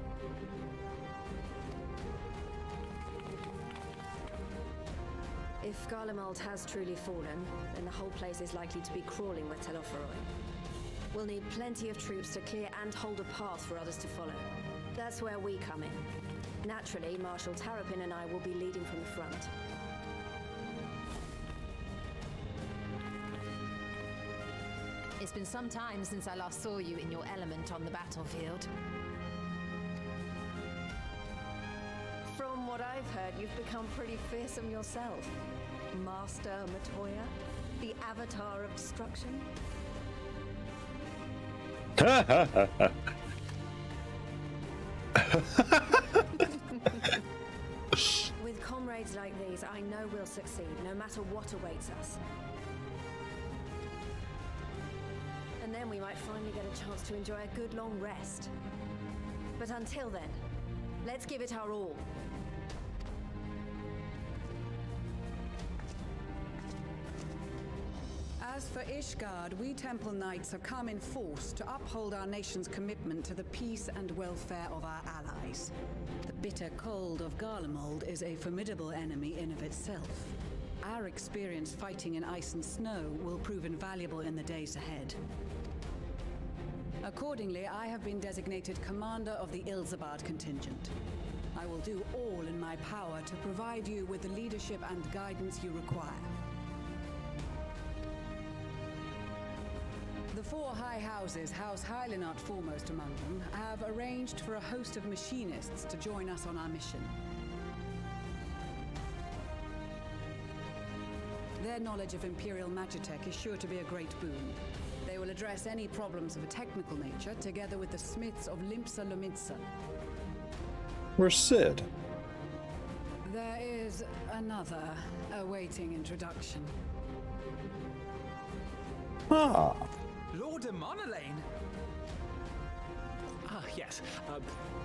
J: If Garlemald has truly fallen, then the whole place is likely to be crawling with Telophoroi. We'll need plenty of troops to clear and hold a path for others to follow. That's where we come in. Naturally, Marshal Tarapin and I will be leading from the front.
F: It's been some time since I last saw you in your element on the battlefield.
J: From what I've heard, you've become pretty fearsome yourself. Master Matoya, the avatar of destruction. With comrades like these, I know we'll succeed, no matter what awaits us. And then we might finally get a chance to enjoy a good long rest. But until then, let's give it our all.
G: As for Ishgard, we Temple Knights have come in force to uphold our nation's commitment to the peace and welfare of our allies. The bitter cold of Garlemald is a formidable enemy in of itself. Our experience fighting in ice and snow will prove invaluable in the days ahead. Accordingly, I have been designated commander of the Ilzabard contingent. I will do all in my power to provide you with the leadership and guidance you require. The four high houses, House Hylinart foremost among them, have arranged for a host of machinists to join us on our mission. Their knowledge of Imperial Magitech is sure to be a great boon. They will address any problems of a technical nature together with the smiths of Limpsa Lomitsa.
A: Where's Sid?
G: There is another awaiting introduction.
A: Ah.
I: Lord Emanolaine? Ah, yes.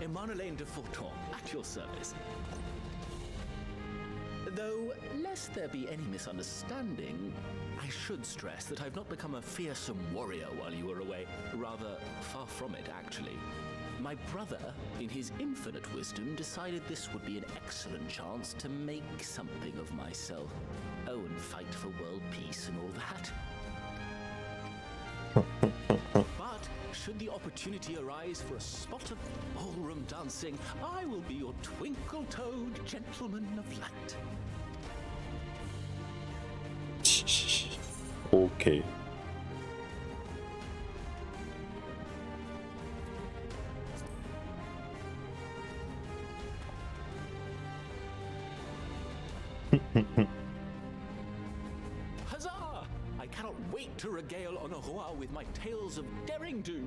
I: Emanolaine de Forton, at your service. Though, lest there be any misunderstanding, I should stress that I've not become a fearsome warrior while you were away. Rather, far from it, actually. My brother, in his infinite wisdom, decided this would be an excellent chance to make something of myself. Oh, and fight for world peace and all that. But, should the opportunity arise for a spot of ballroom dancing, I will be your twinkle-toed gentleman of light.
A: Okay.
I: Huzzah! I cannot wait to regale Honoroa with my tales of daring-do.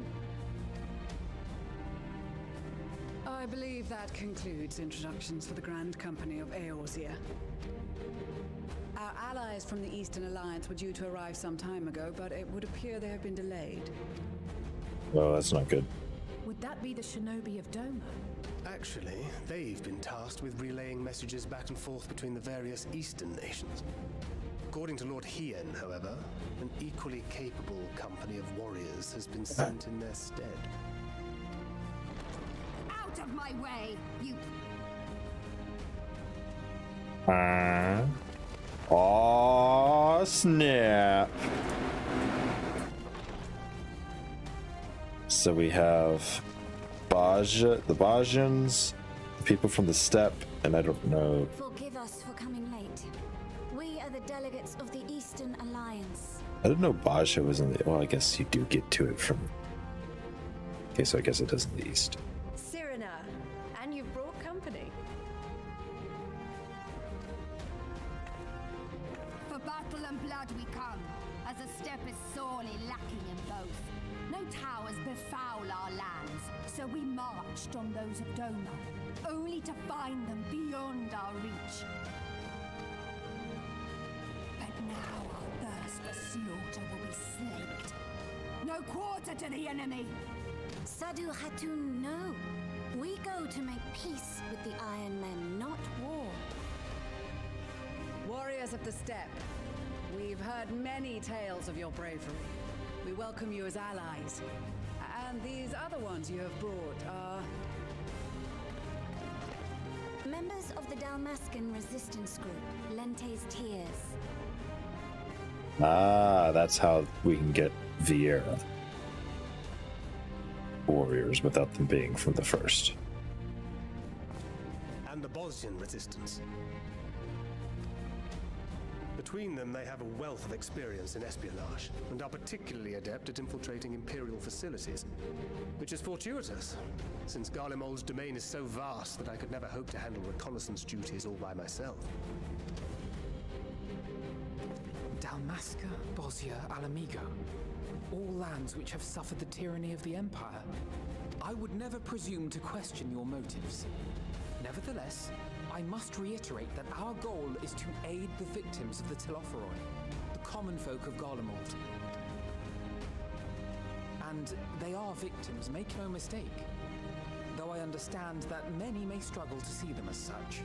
G: I believe that concludes introductions for the Grand Company of Eorzea. Our allies from the Eastern Alliance were due to arrive some time ago, but it would appear they have been delayed.
A: Oh, that's not good.
D: Would that be the shinobi of Doma?
K: Actually, they've been tasked with relaying messages back and forth between the various Eastern nations. According to Lord Hien, however, an equally capable company of warriors has been sent in their stead.
F: Out of my way, you...
A: Oh snap! So we have Baja, the Bajans, the people from the steppe, and I don't know.
L: Forgive us for coming late. We are the delegates of the Eastern Alliance.
A: I didn't know Baja was in the. Well, I guess you do get to it from. Okay, so I guess it is in the east.
J: Cyrena, and you've brought company.
F: For battle and blood we come, as the steppe is sorely lacking in both. No towers befoul our lands, so we marched on those of Doma, only to find them beyond our reach. But now our thirst for slaughter will be slaked. No quarter to the enemy!
L: Sadu Hatun, no. We go to make peace with the Iron Men, not war.
G: Warriors of the steppe, we've heard many tales of your bravery. We welcome you as allies. And these other ones you have brought are...
L: Members of the Dalmascan resistance group, Lente's Tears.
A: Ah, that's how we can get Vieira warriors without them being from the first.
K: And the Bosnian resistance. Between them, they have a wealth of experience in espionage, and are particularly adept at infiltrating Imperial facilities. Which is fortuitous, since Garlemald's domain is so vast that I could never hope to handle reconnaissance duties all by myself.
C: Dalmasca, Bosnia, Alamigo. All lands which have suffered the tyranny of the Empire. I would never presume to question your motives. Nevertheless, I must reiterate that our goal is to aid the victims of the Telophoroi, the common folk of Garlemald. And they are victims, make no mistake. Though I understand that many may struggle to see them as such.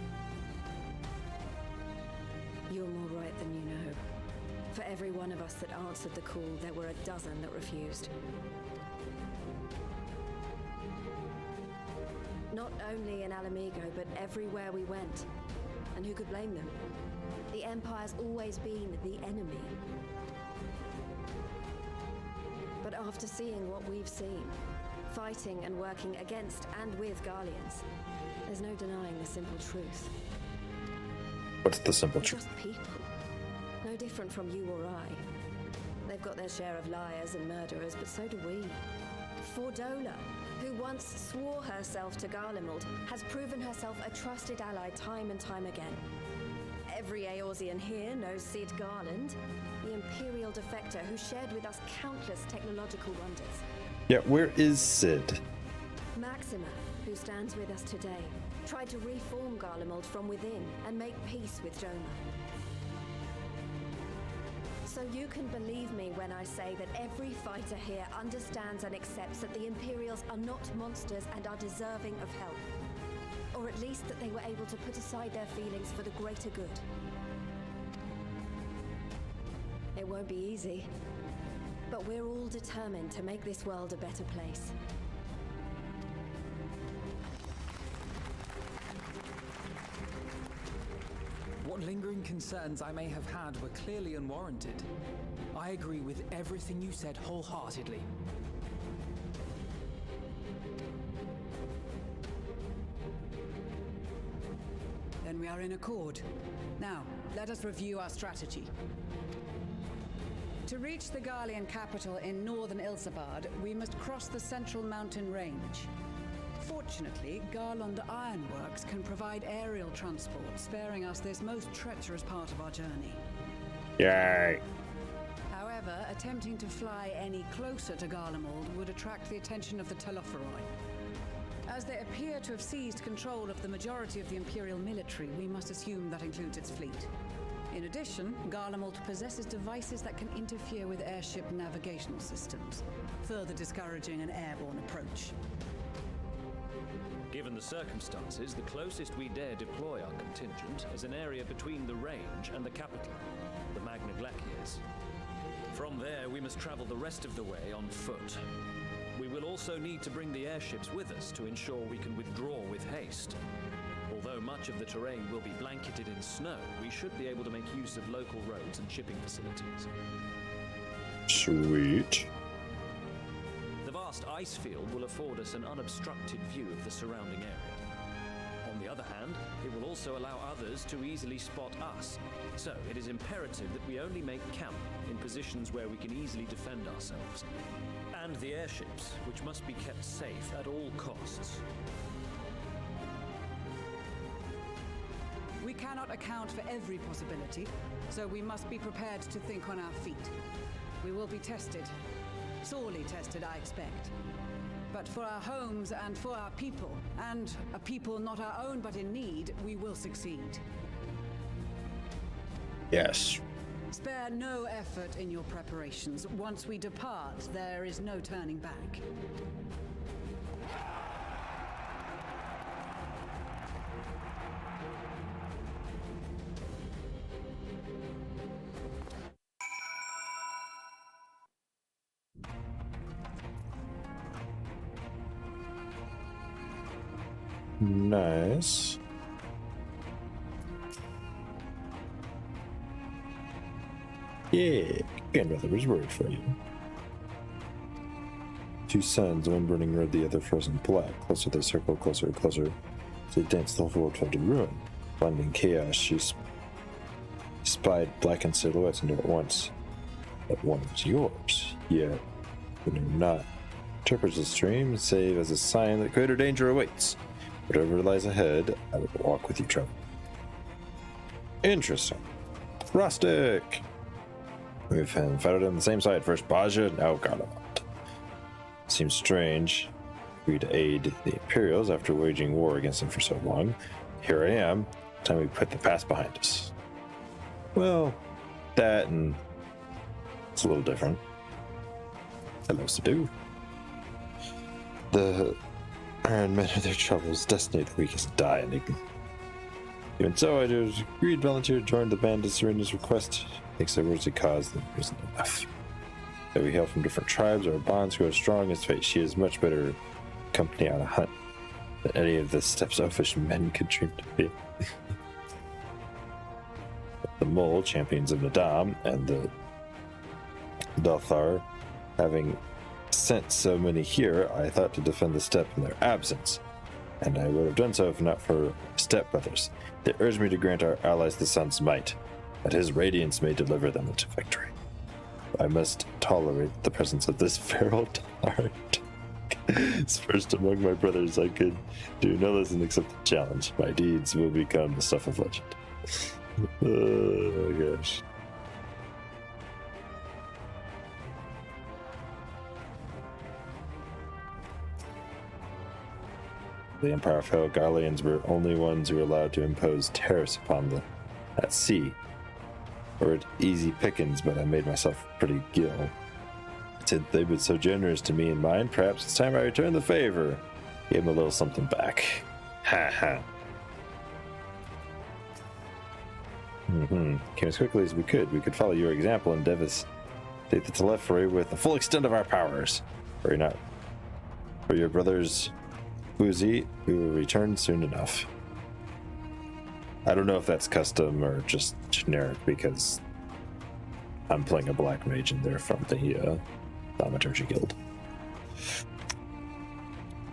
J: You're more right than you know. For every one of us that answered the call, there were a dozen that refused. Not only in Alamigo, but everywhere we went. And who could blame them? The Empire's always been the enemy. But after seeing what we've seen, fighting and working against and with Garleans, there's no denying the simple truth.
A: What's the simple
J: They're
A: truth?
J: just people. No different from you or I. They've got their share of liars and murderers, but so do we. Fordola, who once swore herself to Garlemald, has proven herself a trusted ally time and time again. Every Eorzean here knows Sid Garland, the Imperial defector who shared with us countless technological wonders.
A: Yeah, where is Sid?
J: Maxima, who stands with us today, tried to reform Garlemald from within and make peace with Joma. So you can believe me when I say that every fighter here understands and accepts that the Imperials are not monsters and are deserving of help. Or at least that they were able to put aside their feelings for the greater good. It won't be easy, but we're all determined to make this world a better place.
C: What lingering concerns I may have had were clearly unwarranted. I agree with everything you said wholeheartedly.
G: Then we are in accord. Now, let us review our strategy. To reach the Garlean capital in northern Ilsabard, we must cross the central mountain range. Fortunately, Garlond Ironworks can provide aerial transport, sparing us this most treacherous part of our journey.
A: Yay!
G: However, attempting to fly any closer to Garlemald would attract the attention of the Telophoroi. As they appear to have seized control of the majority of the Imperial military, we must assume that includes its fleet. In addition, Garlemald possesses devices that can interfere with airship navigational systems, further discouraging an airborne approach.
M: Given the circumstances, the closest we dare deploy our contingent is an area between the range and the capital, the Magna From there, we must travel the rest of the way on foot. We will also need to bring the airships with us to ensure we can withdraw with haste. Although much of the terrain will be blanketed in snow, we should be able to make use of local roads and shipping facilities.
A: Sweet.
M: The vast ice field will afford us an unobstructed view of the surrounding area. On the other hand, it will also allow others to easily spot us, so it is imperative that we only make camp in positions where we can easily defend ourselves. And the airships, which must be kept safe at all costs.
G: We cannot account for every possibility, so we must be prepared to think on our feet. We will be tested. Sorely tested, I expect. But for our homes and for our people, and a people not our own but in need, we will succeed.
A: Yes.
G: Spare no effort in your preparations. Once we depart, there is no turning back.
A: Nice. Yeah, grandmother was worried for you. Two suns, one burning red, the other frozen black. Closer they circled, closer and closer. As they danced, the whole world fell to ruin. Blinding chaos, she spied blackened silhouettes and knew at once that one was yours. Yet, you knew not. Interprets the stream, save as a sign that greater danger awaits. Whatever lies ahead, I will walk with you, Trevor. Interesting. Rustic! We've fought on the same side first, Baja, now Calamity. Seems strange for you to aid the Imperials after waging war against them for so long. Here I am, time we put the past behind us. Well, that and it's a little different. Hello, Sadu. The Iron Men are their troubles, destiny the weakest die, and even so, I just agreed volunteer to join the band at Serena's request. Thinks there was a cause that isn't enough. That we hail from different tribes, our bonds grow strong as fate. She is much better company on a hunt than any of the step-selfish men could dream to be. The Mole, champions of Nadam, and the Dalthar, having sent so many here, I thought to defend the steppe in their absence, and I would have done so if not for stepbrothers. They urged me to grant our allies the sun's might, that his radiance may deliver them into victory. I must tolerate the presence of this feral tyrant. As first among my brothers, I could do no less than accept the challenge. My deeds will become the stuff of legend. Oh my gosh. The Empire of Helgarlians were only ones who were allowed to impose tariffs upon that sea. Or easy pickings, but I made myself pretty gill. Since they've been so generous to me and mine, perhaps it's time I return the favor. Give them a little something back. Ha ha. Came as quickly as we could. We could follow your example and devastate the Telephory with the full extent of our powers. Worry not. For your brothers, Uzi, we will return soon enough. I don't know if that's custom or just generic because I'm playing a black mage and they're from the Thaumaturgy Guild.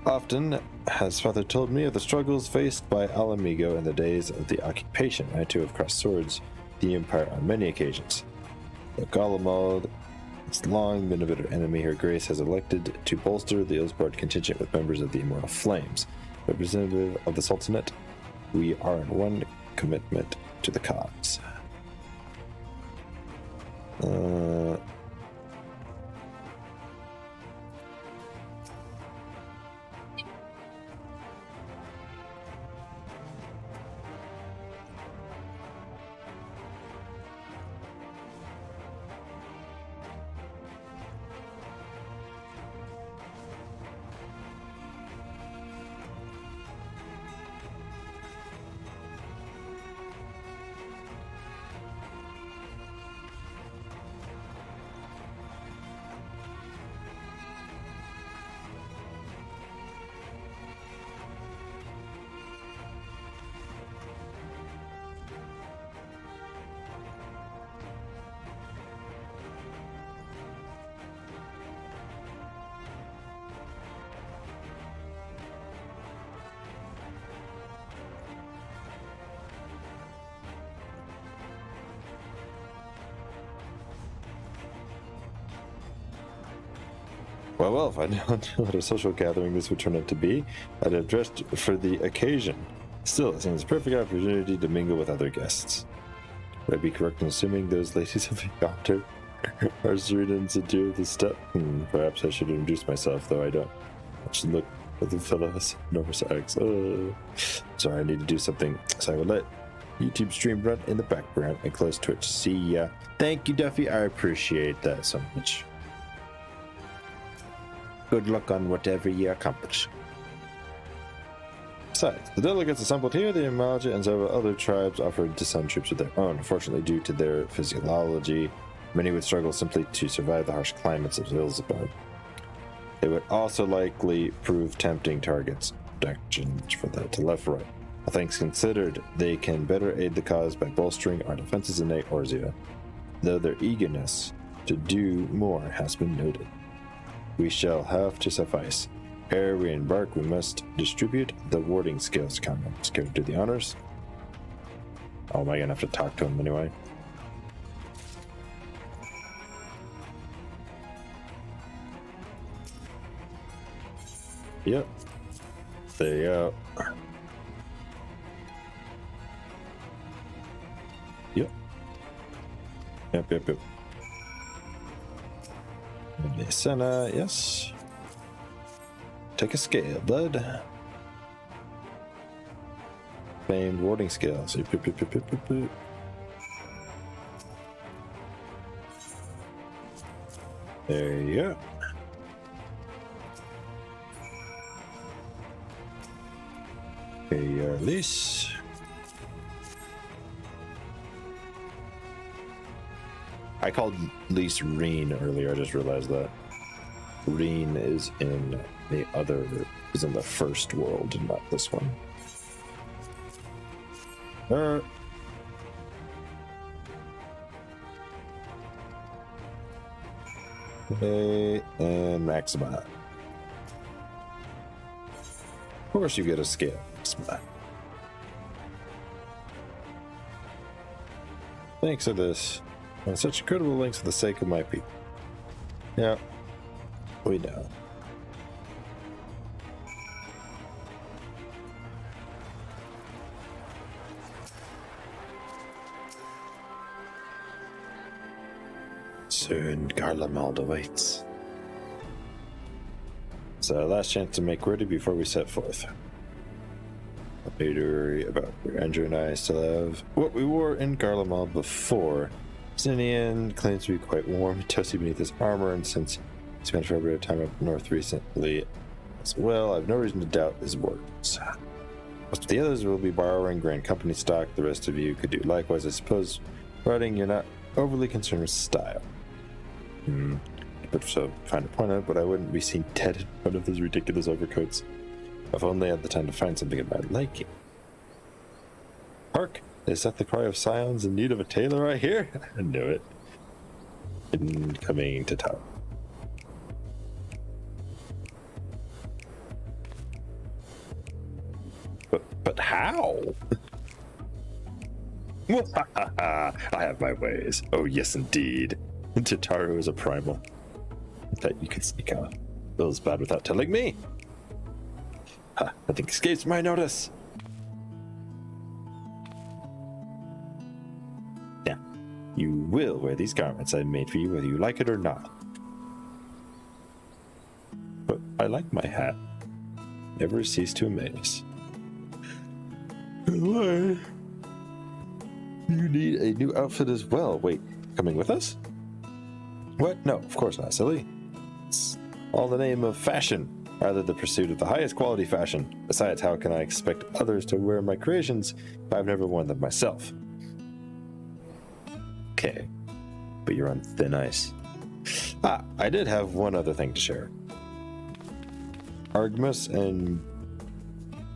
A: Often has Father told me of the struggles faced by Alamigo in the days of the occupation. I too have crossed swords with the Empire on many occasions. The Golemald has long been a bitter enemy. Her Grace has elected to bolster the Ilsbard contingent with members of the Immortal Flames. Representative of the Sultanate, we are in one commitment to the cause. Well, if I don't know what a social gathering this would turn out to be, I'd have dressed for the occasion. Still, it seems a perfect opportunity to mingle with other guests. Would I be correct in assuming those ladies of yonder are Serena and Zadir of the Step? Perhaps I should introduce myself, though I don't. I should look at the fellows. Norris X. Sorry, I need to do something, so I will let YouTube stream run in the background and close Twitch. See ya. Thank you, Duffy. I appreciate that so much. Good luck on whatever you accomplish. Besides, the delegates assembled here, the Imalaja and several other tribes offered to send troops of their own. Unfortunately, due to their physiology, many would struggle simply to survive the harsh climates of Zilzabad. They would also likely prove tempting targets. Directions for that to left right. All things considered, they can better aid the cause by bolstering our defenses in Orzia, though their eagerness to do more has been noted. We shall have to suffice. Ere we embark, we must distribute the warding skills comments. Give it to the honors. Oh, am I gonna have to talk to him anyway? Yep. There you go. Yep. Senna, yes. Take a scale, bud. Famed warding scales. There you go. Okay, your lease. I called Lise Reen earlier, I just realized that. Reen is in the first world, not this one. Okay, and Maxima. Of course you get a scale, Maxima. Thanks for this. On such incredible links for the sake of my people. Yeah, we know. Soon Garlemald awaits. It's our last chance to make ready before we set forth. Don't need to worry about where Andrew and I still have what we wore in Garlemald before. Zinian claims to be quite warm and toasty beneath his armor, and since he spent a fair bit of time up north recently as well, I have no reason to doubt his words. Most of the others will be borrowing Grand Company stock. The rest of you could do likewise, I suppose. Writing, you're not overly concerned with style. But so find a point out, but I wouldn't be seen dead in front of those ridiculous overcoats. If only I had the time to find something of my liking. Hark! Is that the cry of scions in need of a tailor I hear? I knew it. Coming to town. But how? I have my ways. Oh yes, indeed. Tataru is a primal that you could sneak out. Feels bad without telling me. Nothing escapes my notice. Now, you will wear these garments I made for you, whether you like it or not. But I like my hat. Never cease to amaze. Why? You need a new outfit as well. Wait, coming with us? What? No, of course not, silly. It's all in the name of fashion, rather the pursuit of the highest quality fashion. Besides, how can I expect others to wear my creations if I've never worn them myself? Okay, but you're on thin ice. I did have one other thing to share. Argmus and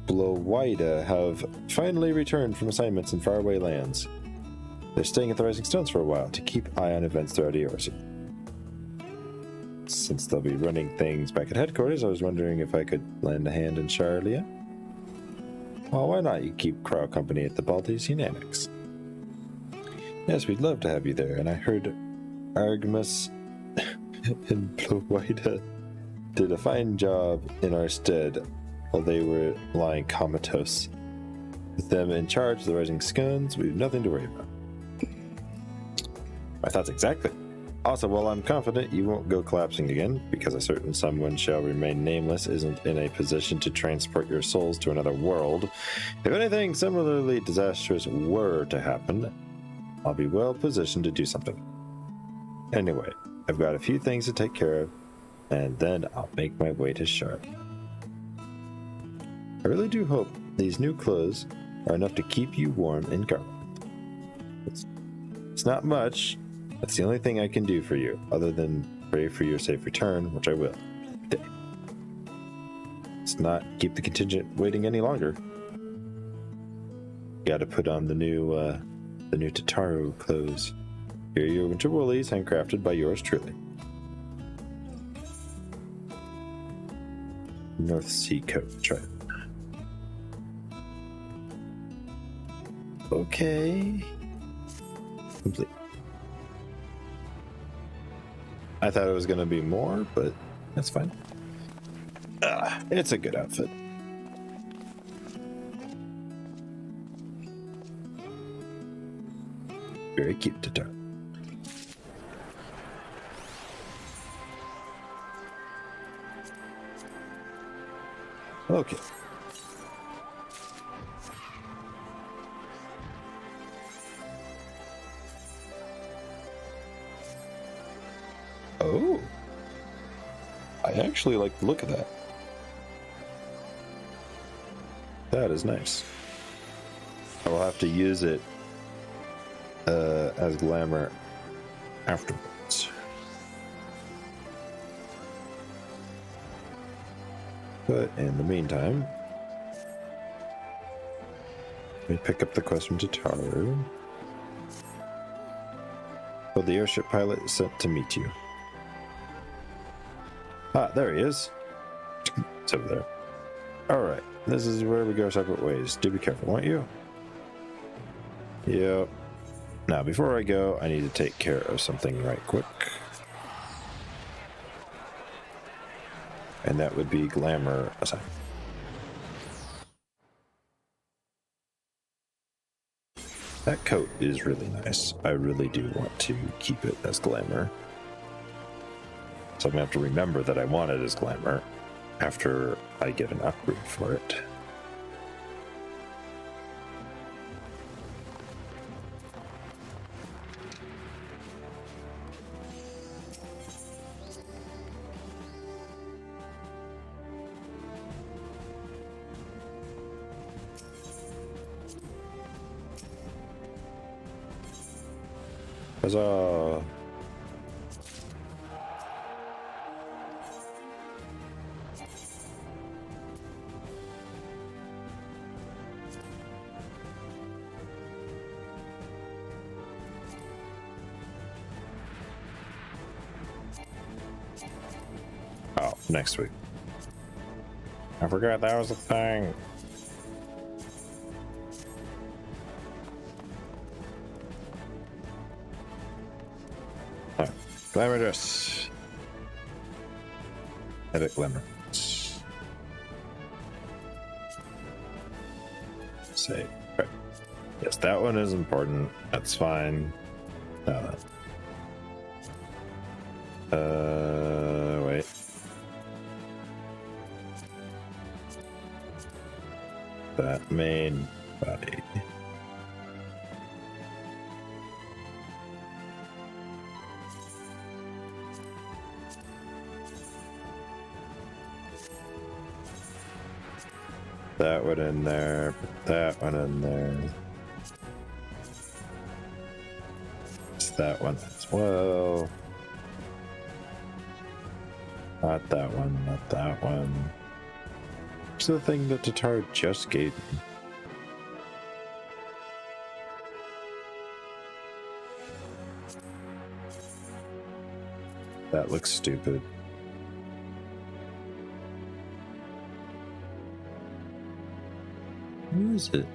A: Blowida have finally returned from assignments in faraway lands. They're staying at the Rising Stones for a while to keep eye on events throughout Eorzi. Since they'll be running things back at headquarters, I was wondering if I could lend a hand in Charlia. Well, why not? You keep Crow company at the Baldesian Annex. Yes, we'd love to have you there, and I heard Argmus and Blowida did a fine job in our stead while they were lying comatose. With them in charge of the rising scones, we have nothing to worry about. My thoughts exactly. Also, while I'm confident you won't go collapsing again, because a certain someone shall remain nameless isn't in a position to transport your souls to another world, if anything similarly disastrous were to happen, I'll be well positioned to do something. Anyway, I've got a few things to take care of, and then I'll make my way to Charlotte. I really do hope these new clothes are enough to keep you warm in Garland. It's not much. That's the only thing I can do for you, other than pray for your safe return, which I will. Let's not keep the contingent waiting any longer. Got to put on the new Tataru clothes. Here are your winter woolies, handcrafted by yours truly. North Sea coat. Try it. Okay. Complete. I thought it was going to be more, but that's fine. It's a good outfit. Very cute to turn. Okay. Oh. I actually like the look of that. That is nice. I will have to use it as glamour afterwards. But in the meantime, let me pick up the quest from Tataru. Well, the airship pilot is sent to meet you. Ah, there he is. It's over there. Alright, this is where we go separate ways. Do be careful, won't you? Yep. Now, before I go, I need to take care of something right quick. And that would be glamour aside. That coat is really nice. I really do want to keep it as glamour. So I'm going to have to remember that I want it as glamour after I get an upgrade for it. Huzzah! Oh, next week. I forgot that was a thing. Glamour dress. Edit glamour. Save. Right. Yes, that one is important. That's fine. Wait. That main body. That one in there, put that one in there. It's that one as well. Not that one, not that one. What's the thing that Tataru just gave me? That looks stupid. Who is it?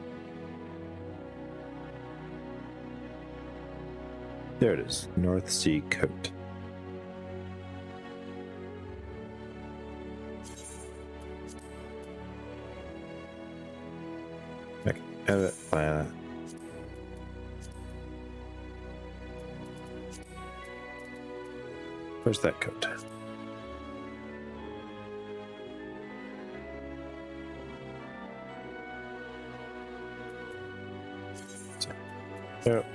A: There it is. North Sea coat. planet. Where's that coat? Yep.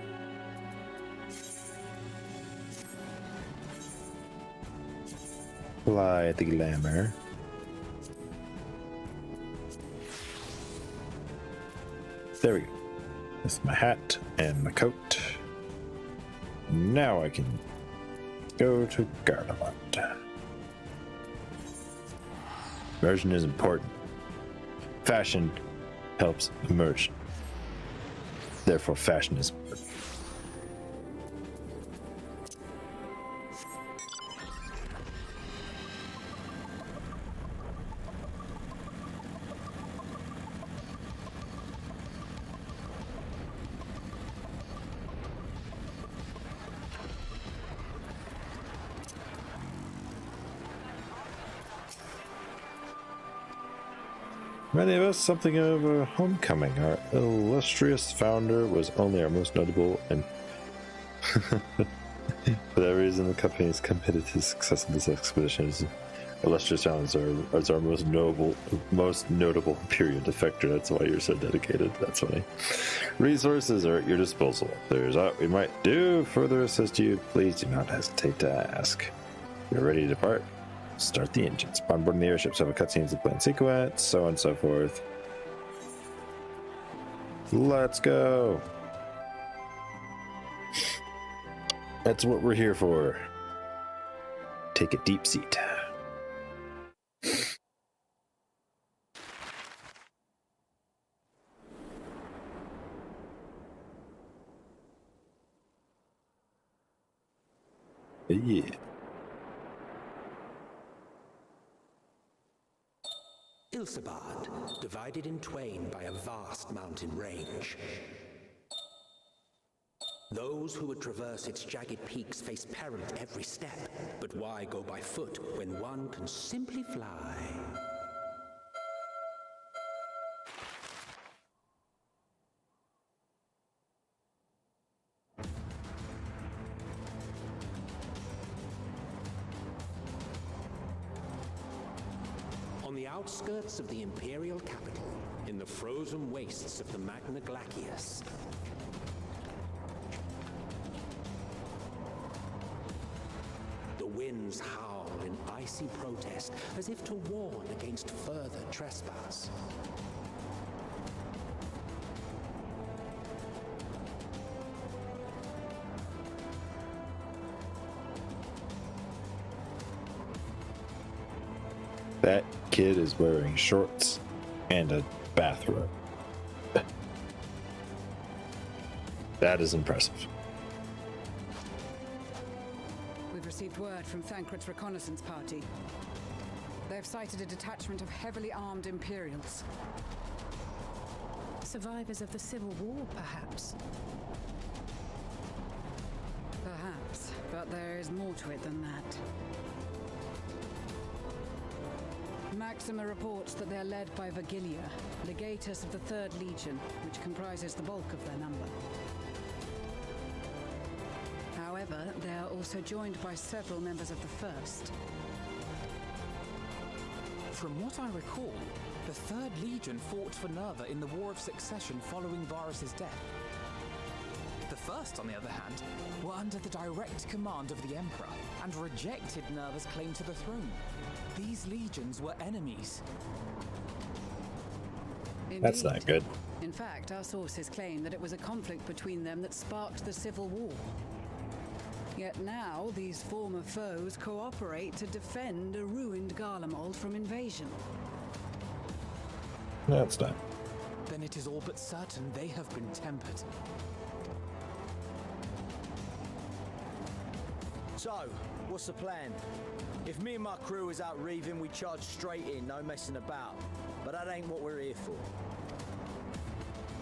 A: Fly the glamour. There we go. That's my hat and my coat. Now I can go to Garlemont. Immersion is important. Fashion helps immersion. Therefore, fashion is important. Many of us something of a homecoming. Our illustrious founder was only our most notable, and for that reason, the company is committed to the success of this expedition. Illustrious founders are our most notable period defector. That's why you're so dedicated. That's funny. Resources are at your disposal. If there's aught we might do further assist you, please do not hesitate to ask. You're ready to depart? Start the engines. Upon boarding the airships, have a cutscenes of planned sequence, so on and so forth. Let's go. That's what we're here for. Take a deep seat. Yeah.
N: Ilsabad, divided in twain by a vast mountain range. Those who would traverse its jagged peaks face peril at every step, but why go by foot when one can simply fly? On the outskirts of the Imperial capital, in the frozen wastes of the Magna Glacius, the winds howl in icy protest as if to warn against further trespass.
A: That kid is wearing shorts and a bathrobe. That is impressive.
G: We've received word from Thancred's reconnaissance party. They've sighted a detachment of heavily armed Imperials.
D: Survivors of the Civil War, perhaps?
G: Perhaps, but there is more to it than that. Maxima reports that they're led by Vergilia, legatus of the 3rd Legion, which comprises the bulk of their number. However, they are also joined by several members of the 1st.
C: From what I recall, the 3rd Legion fought for Nerva in the War of Succession following Varus's death. The 1st, on the other hand, were under the direct command of the Emperor and rejected Nerva's claim to the throne. These legions were enemies.
G: Indeed.
A: That's not good.
G: In fact, our sources claim that it was a conflict between them that sparked the Civil War. Yet now, these former foes cooperate to defend a ruined Garlemald from invasion.
A: That's not.
C: Then it is all but certain they have been tempered.
H: So, what's the plan? If me and my crew is out reaving, we charge straight in, no messing about. But that ain't what we're here for.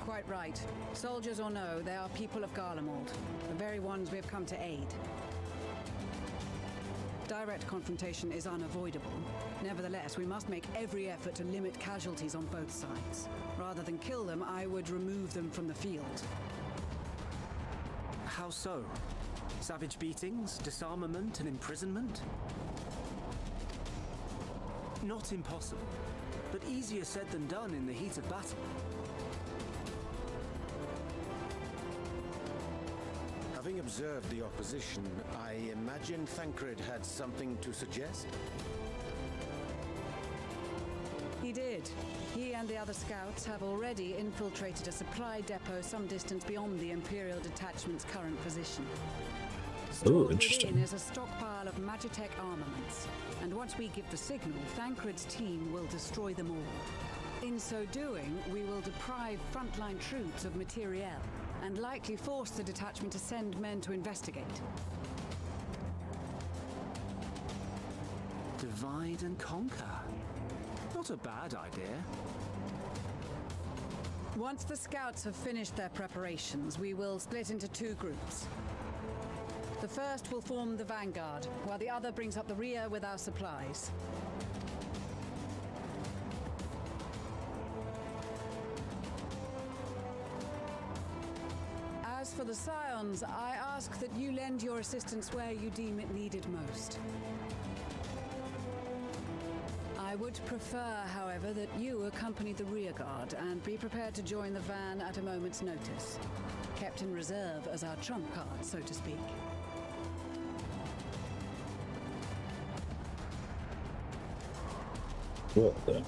G: Quite right. Soldiers or no, they are people of Garlemald, the very ones we have come to aid. direct confrontation is unavoidable. Nevertheless, we must make every effort to limit casualties on both sides. Rather than kill them, I would remove them from the field.
E: How so? Savage beatings, disarmament, and imprisonment? Not impossible, but easier said than done in the heat of battle.
N: Having observed the opposition, I imagine Thancred had something to suggest?
G: He did. He and the other scouts have already infiltrated a supply depot some distance beyond the Imperial detachment's current position.
A: Oh, interesting.
G: Within is a stockpile of Magitech armaments, and once we give the signal, Thancred's team will destroy them all. In so doing, we will deprive frontline troops of materiel, and likely force the detachment to send men to investigate.
E: Divide and conquer. Not a bad idea.
G: Once the scouts have finished their preparations, we will split into two groups. The first will form the vanguard, while the other brings up the rear with our supplies. As for the Scions, I ask that you lend your assistance where you deem it needed most. I would prefer, however, that you accompany the rearguard and be prepared to join the van at a moment's notice. Kept in reserve as our trump card, so to speak.
A: Well then.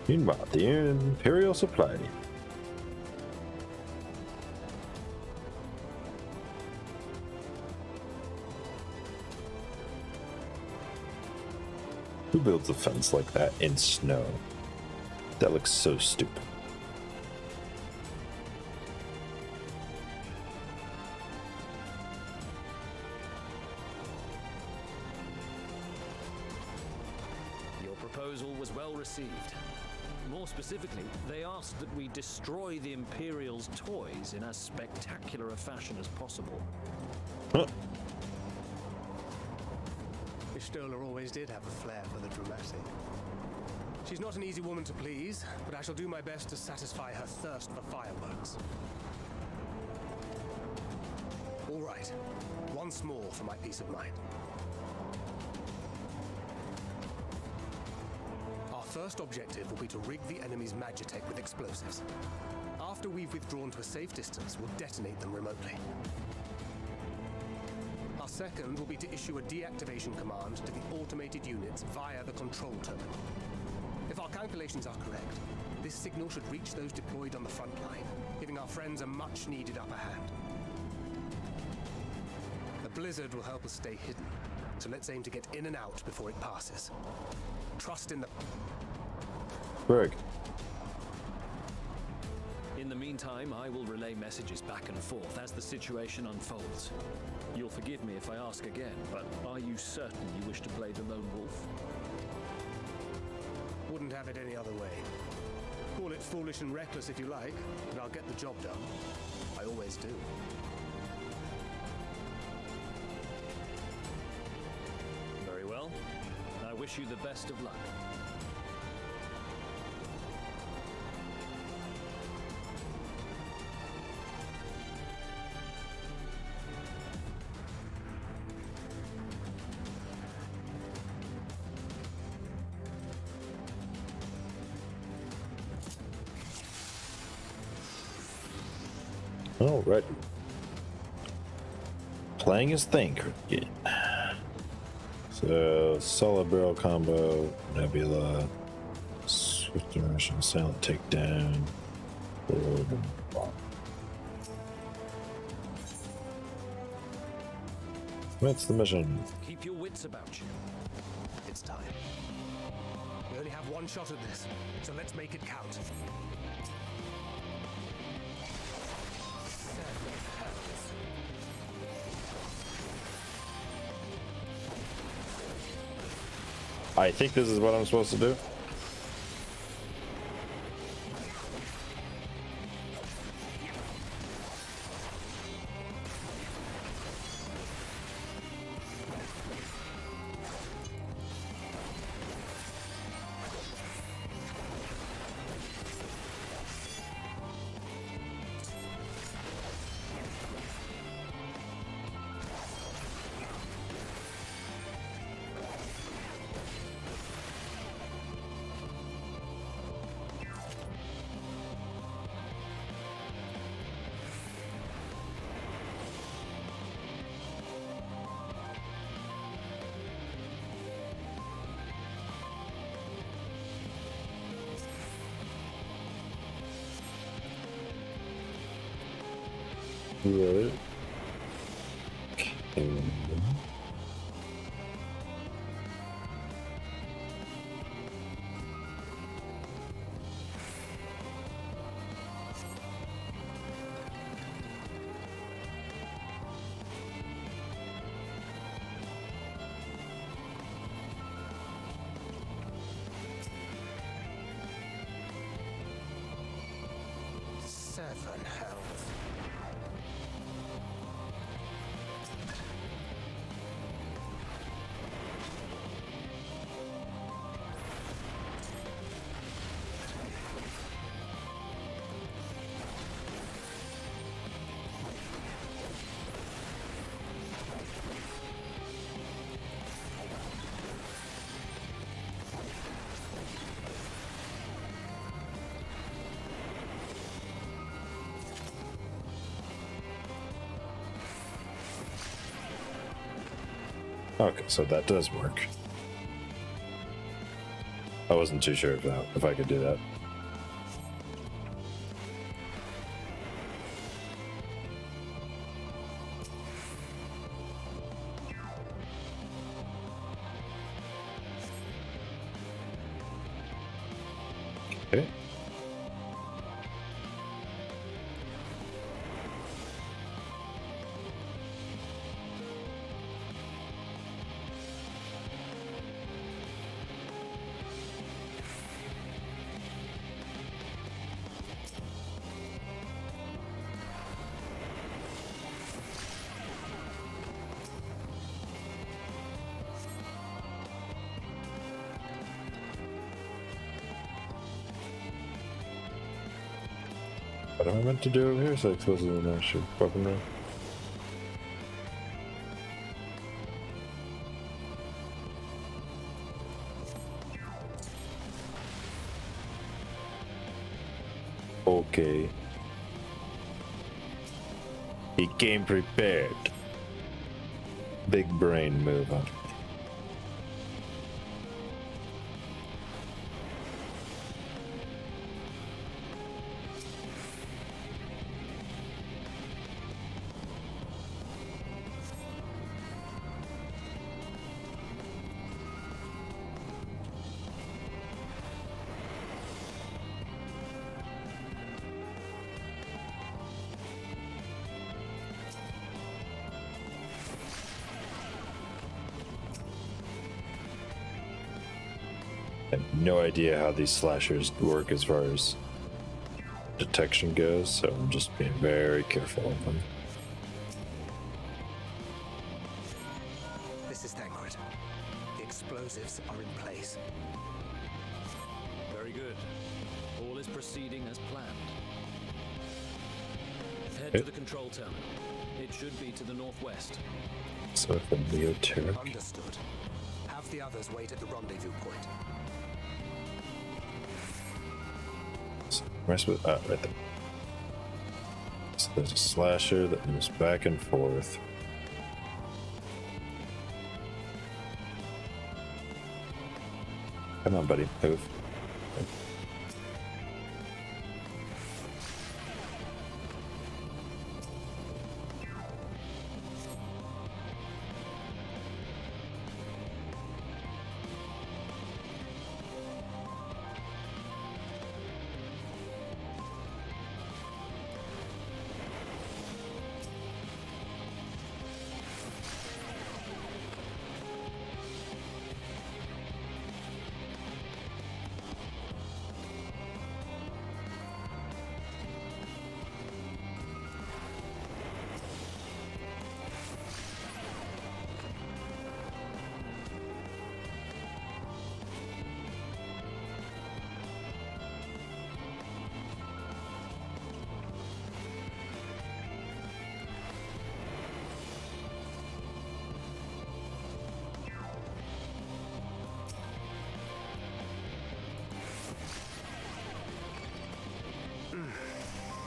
A: Meanwhile, the Imperial supply. Who builds a fence like that in snow? That looks so stupid.
M: Your proposal was well received. More specifically, they asked that we destroy the Imperial's toys in as spectacular a fashion as possible.
A: Huh.
K: Stoller always did have a flair for the dramatic. She's not an easy woman to please, but I shall do my best to satisfy her thirst for fireworks. All right, once more for my peace of mind. Our first objective will be to rig the enemy's Magitech with explosives. After we've withdrawn to a safe distance, we'll detonate them remotely. Our second will be to issue a deactivation command to the automated units via the control terminal. If our calculations are correct, this signal should reach those deployed on the front line, giving our friends a much-needed upper hand. The blizzard will help us stay hidden, so let's aim to get in and out before it passes. Trust in the...
A: Berg.
M: In the meantime, I will relay messages back and forth as the situation unfolds. You'll forgive me if I ask again, but are you certain you wish to play the lone wolf?
K: Wouldn't have it any other way. Call it foolish and reckless if you like, but I'll get the job done. I always do.
M: Very well. I wish you the best of luck.
A: Alright. Playing as Thanker again. So, solid barrel combo, Nebula, swift immersion, silent takedown, bomb. What's the mission?
E: Keep your wits about you.
K: It's time. We only have one shot at this, so let's make it count.
A: I think this is what I'm supposed to do. Right. Okay.
K: Seven hells.
A: Okay, so that does work. I wasn't too sure if I could do that. Okay. What am I meant to do over here? So explosive and shoot weaponry. Okay. He came prepared. Big brain move on. I have no idea how these slashers work as far as detection goes, so I'm just being very careful of them.
N: This is Thancred. The explosives are in place.
M: Very good. All is proceeding as planned. Head
A: Okay.
M: to the control terminal. It should be to the northwest.
A: So if the Neoteric.
N: Understood. Have the others wait at the rendezvous point.
A: Right there. So there's a slasher that moves back and forth. Come on, buddy, move.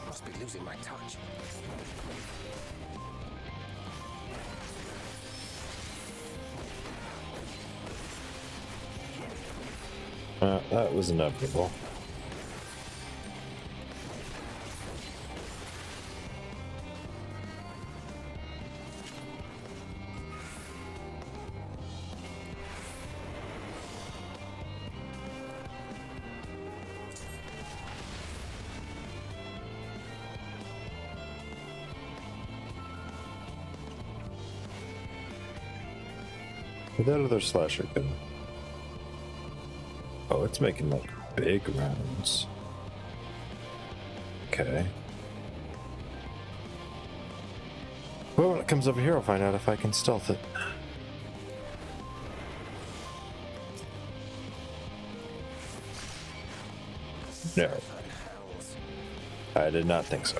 N: Must be losing my touch.
A: That was inevitable. That other slasher gun. Oh, it's making like big rounds. Okay. Well, when it comes over here, I'll find out if I can stealth it. No. I did not think so.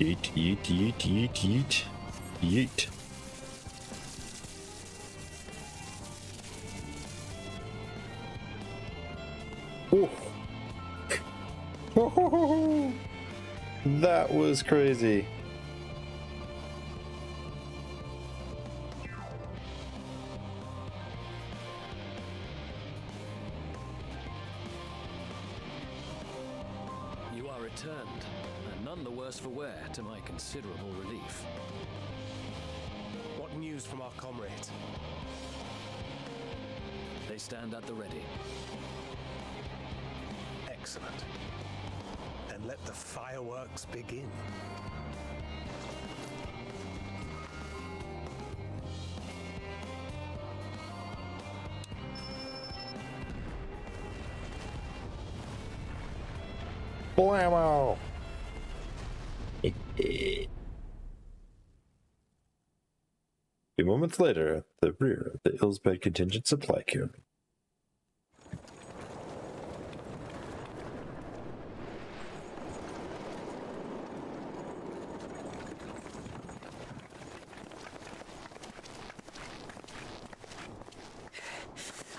A: Yeet, yeet, yeet, yeet, yeet, yeet. Oh. That was crazy.
M: You are returned, and none the worse for wear, to my considerable relief.
K: What news from our comrades?
M: They stand at the ready.
K: Excellent. Then let the fireworks begin.
A: Blammo! A few moments later, at the rear of the Ilsbed contingent supply queue.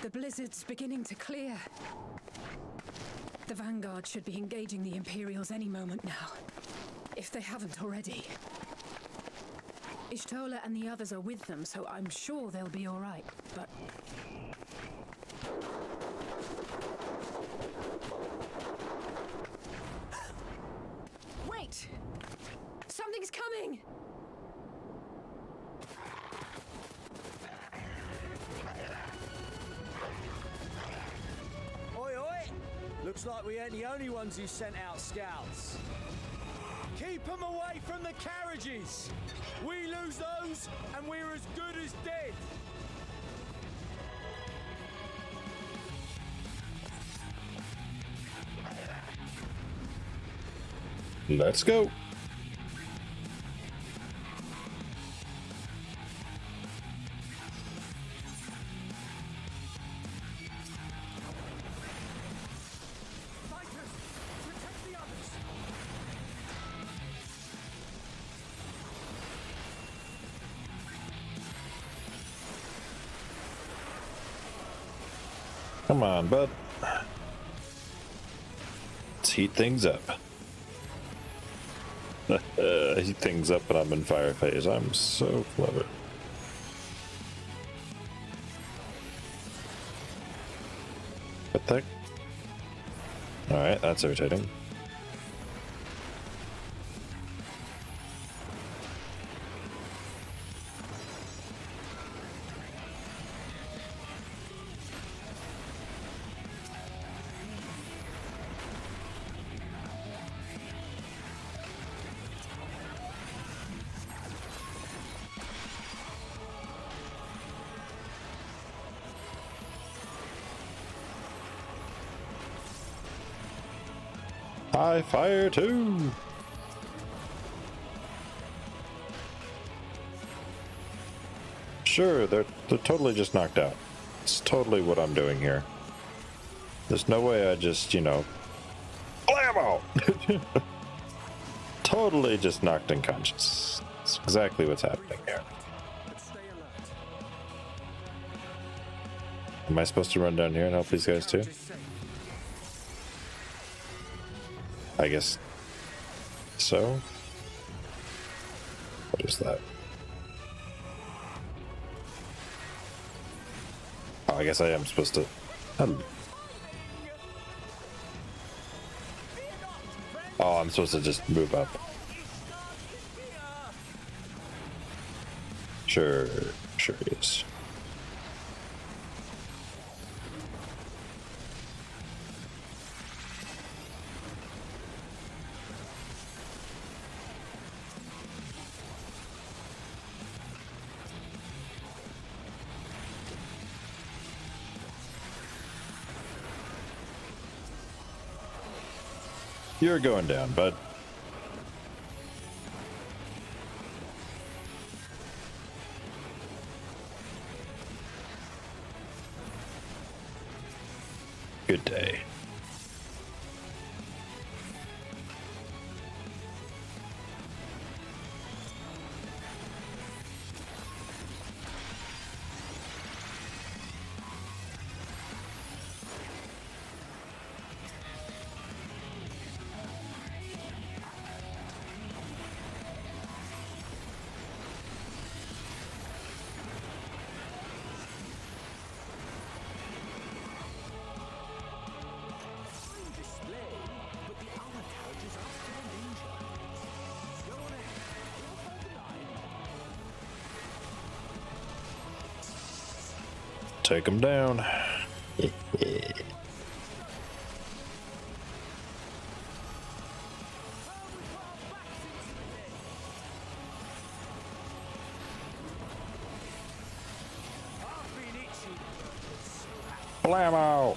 G: The blizzard's beginning to clear. The Vanguard should be engaging the Imperials any moment now, if they haven't already. Ishtola and the others are with them, so I'm sure they'll be all right, but... Wait! Something's coming!
H: Oi, oi! Looks like we ain't the only ones who sent out scouts. Keep them away from the carriages! We lose those, and we're as good as dead!
A: Let's go! Come on, bud. Let's heat things up. Heat things up when I'm in fire phase. I'm so clever. What the heck? Alright, that's irritating. I fire too. Sure, they're totally just knocked out. It's totally what I'm doing here. There's no way I just, you know, blammo! Totally just knocked unconscious. That's exactly what's happening here. Am I supposed to run down here and help these guys too? I guess so. What is that? Oh, I guess I am supposed to. Oh, I'm supposed to just move up. Sure is. You're going down, bud. Good day. Take him down. Blammo!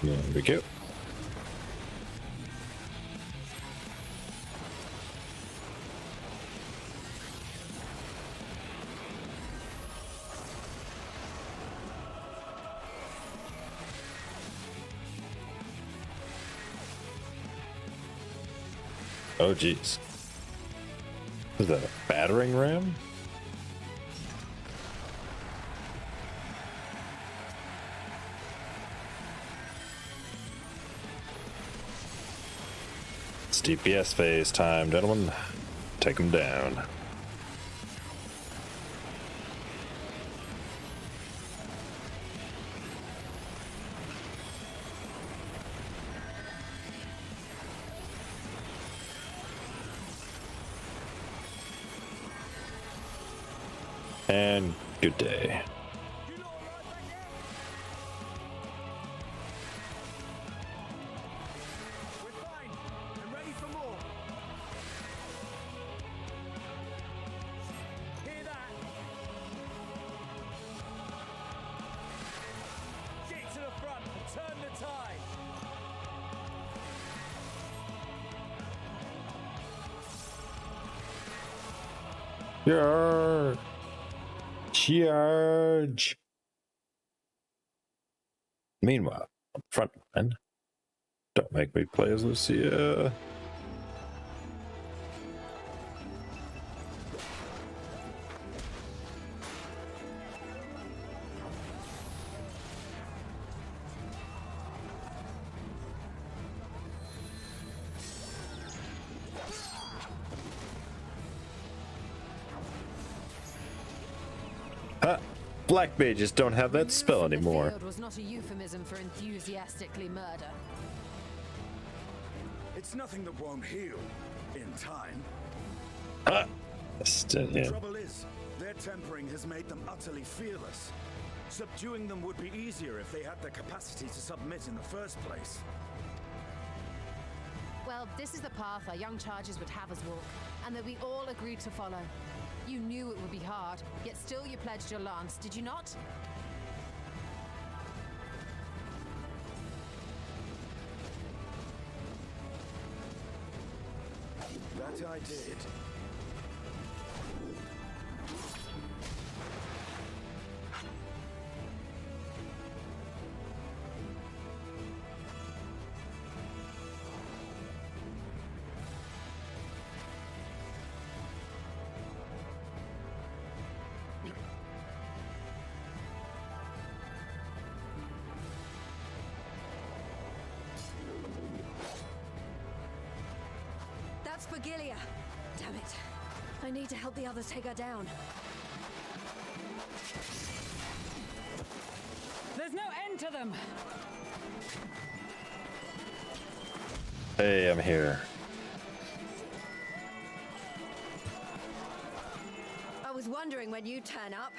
A: There we go. Oh, geez. Is that a battering ram? It's DPS phase time, gentlemen. Take them down. And good day. Charge! Meanwhile, front line. Don't make me play as Lucia. Black mages don't have that spell anymore.
J: Was not a euphemism for enthusiastically murder.
O: It's nothing that won't heal in time.
A: Still
O: The
A: here.
O: trouble is, their tempering has made them utterly fearless. Subduing them would be easier if they had the capacity to submit in the first place.
P: Well, this is the path our young charges would have us walk, and that we all agreed to follow. You knew it would be hard, yet still you pledged your lance, did you not?
O: That I did.
J: That's for Gilia. Damn it. I need to help the others take her down.
G: There's no end to them!
A: Hey, I'm here.
J: I was wondering when you'd turn up.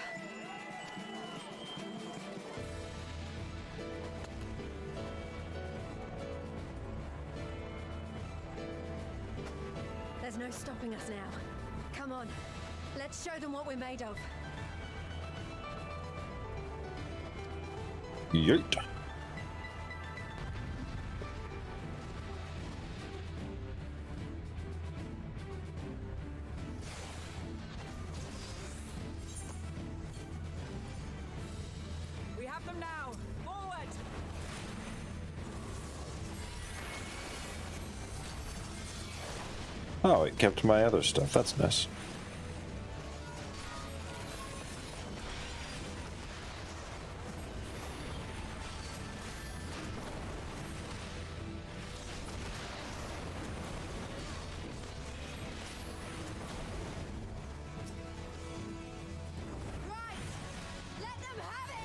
J: There's no stopping us now. Come on, let's show them what we're made of.
A: Yeet.
G: We have them now! Forward!
A: Oh, it kept my other stuff. That's nice.
F: Let them have it!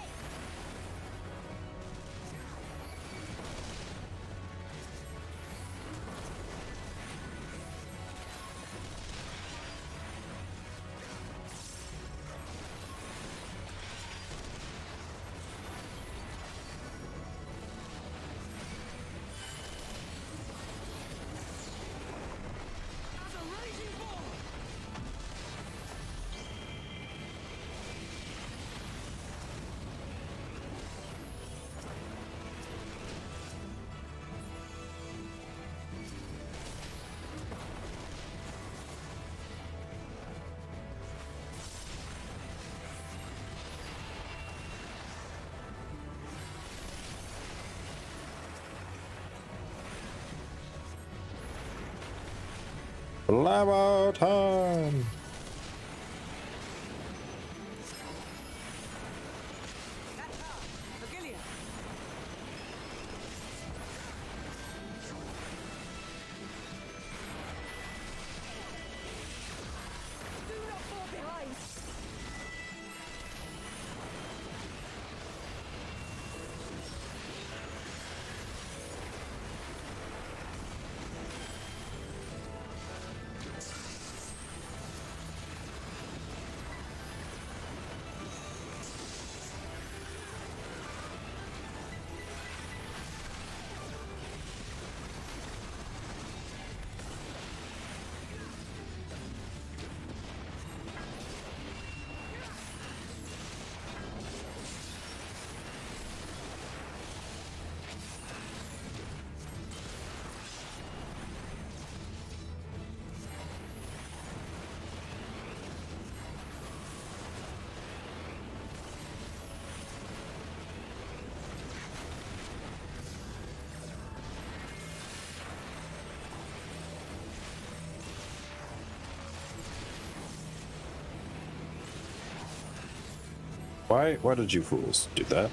A: Lava time!
J: Do not fall behind!
A: Why did you fools do that?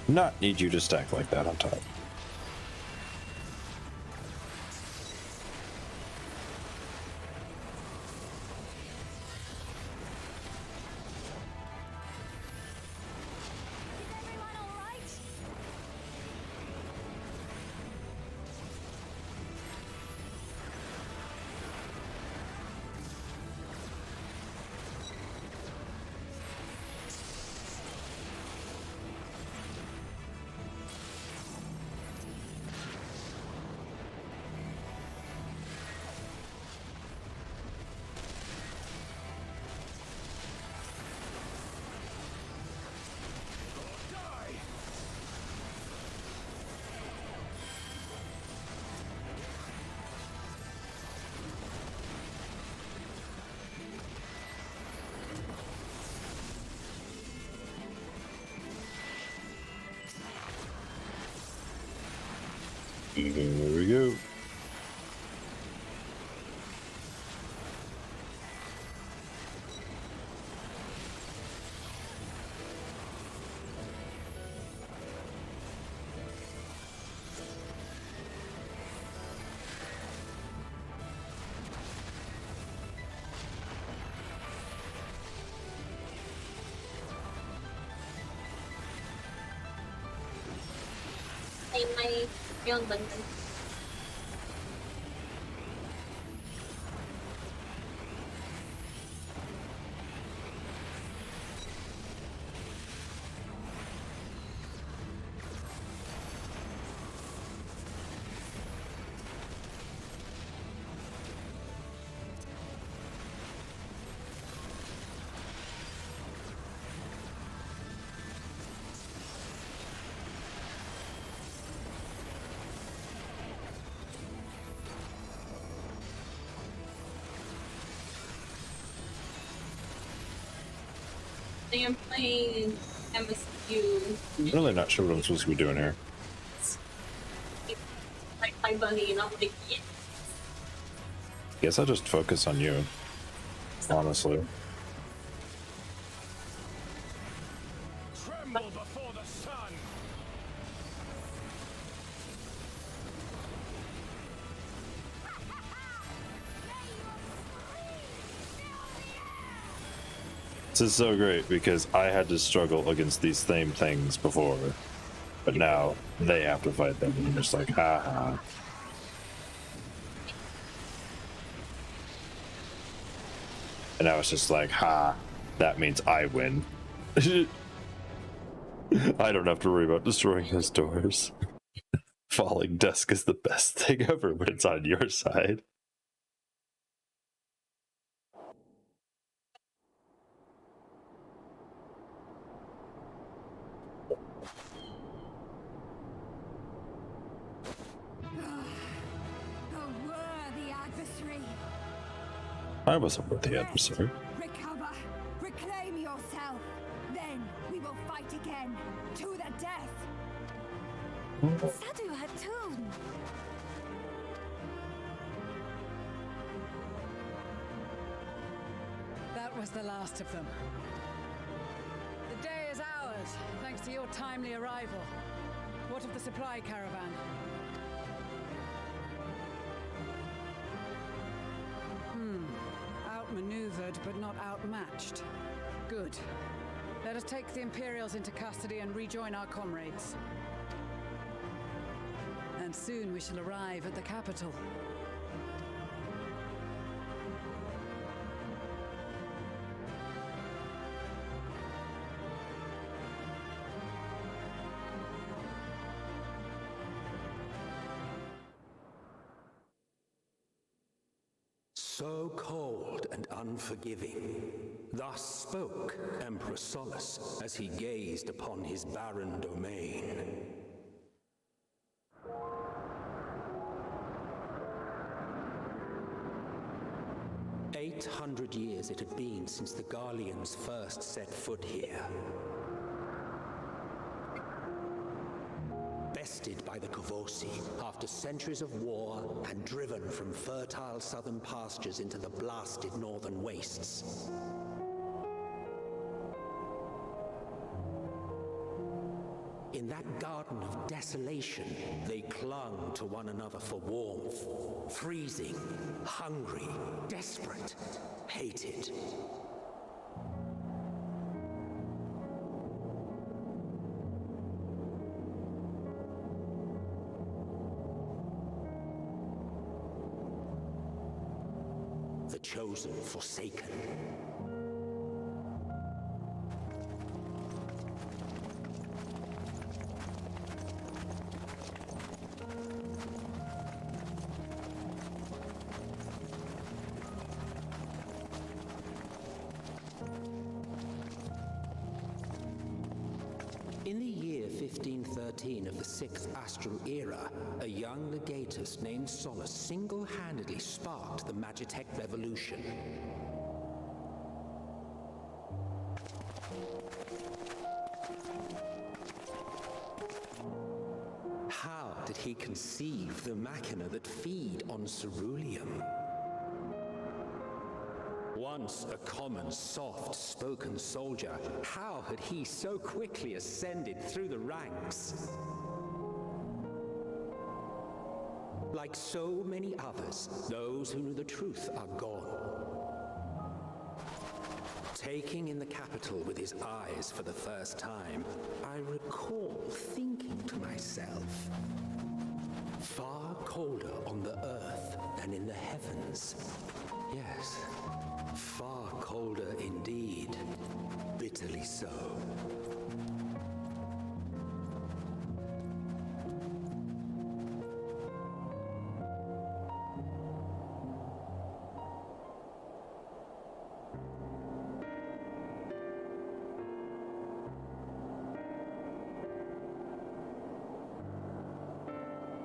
A: Not need you to stack like that on top.
F: Is everyone alright?
A: we go.
Q: May yun ba? I am playing MSU.
A: I'm really not sure what I'm supposed to be doing here.
Q: Like my buddy, and I'm like, yeah.
A: Guess I'll just focus on you, honestly.
O: Tremble before the sun.
A: This is so great because I had to struggle against these same things before, but now they have to fight them, and you're just like, haha. And now it's just like, ha, that means I win. I don't have to worry about destroying those doors. Falling desk is the best thing ever when it's on your side.
F: A worthy adversary.
A: I wasn't with the adversary.
F: Recover. Reclaim yourself. Then we will fight again. To the death.
L: Sadu Hatun.
G: That was the last of them. The day is ours, thanks to your timely arrival. What of the supply caravan? Outmaneuvered, but not outmatched. Good. Let us take the Imperials into custody and rejoin our comrades. And soon we shall arrive at the capital.
N: So cold and unforgiving. Thus spoke Emperor Solus as he gazed upon his barren domain. "800 years it had been since the Garleans first set foot here. Bested by the Kovosi after centuries of war and driven from fertile southern pastures into the blasted northern wastes. In that garden of desolation, they clung to one another for warmth, freezing, hungry, desperate, hated. The chosen forsaken. In the year 1513 of the 6th Astral Era, a young legatus named Solus single-handedly sparked the Magitech Revolution. How did he conceive the machina that feed on ceruleum? Once a common, soft-spoken soldier, how had he so quickly ascended through the ranks? Like so many others, those who knew the truth are gone. Taking in the capital with his eyes for the first time, I recall thinking to myself, far colder on the earth than in the heavens. Yes, far colder indeed, bitterly so.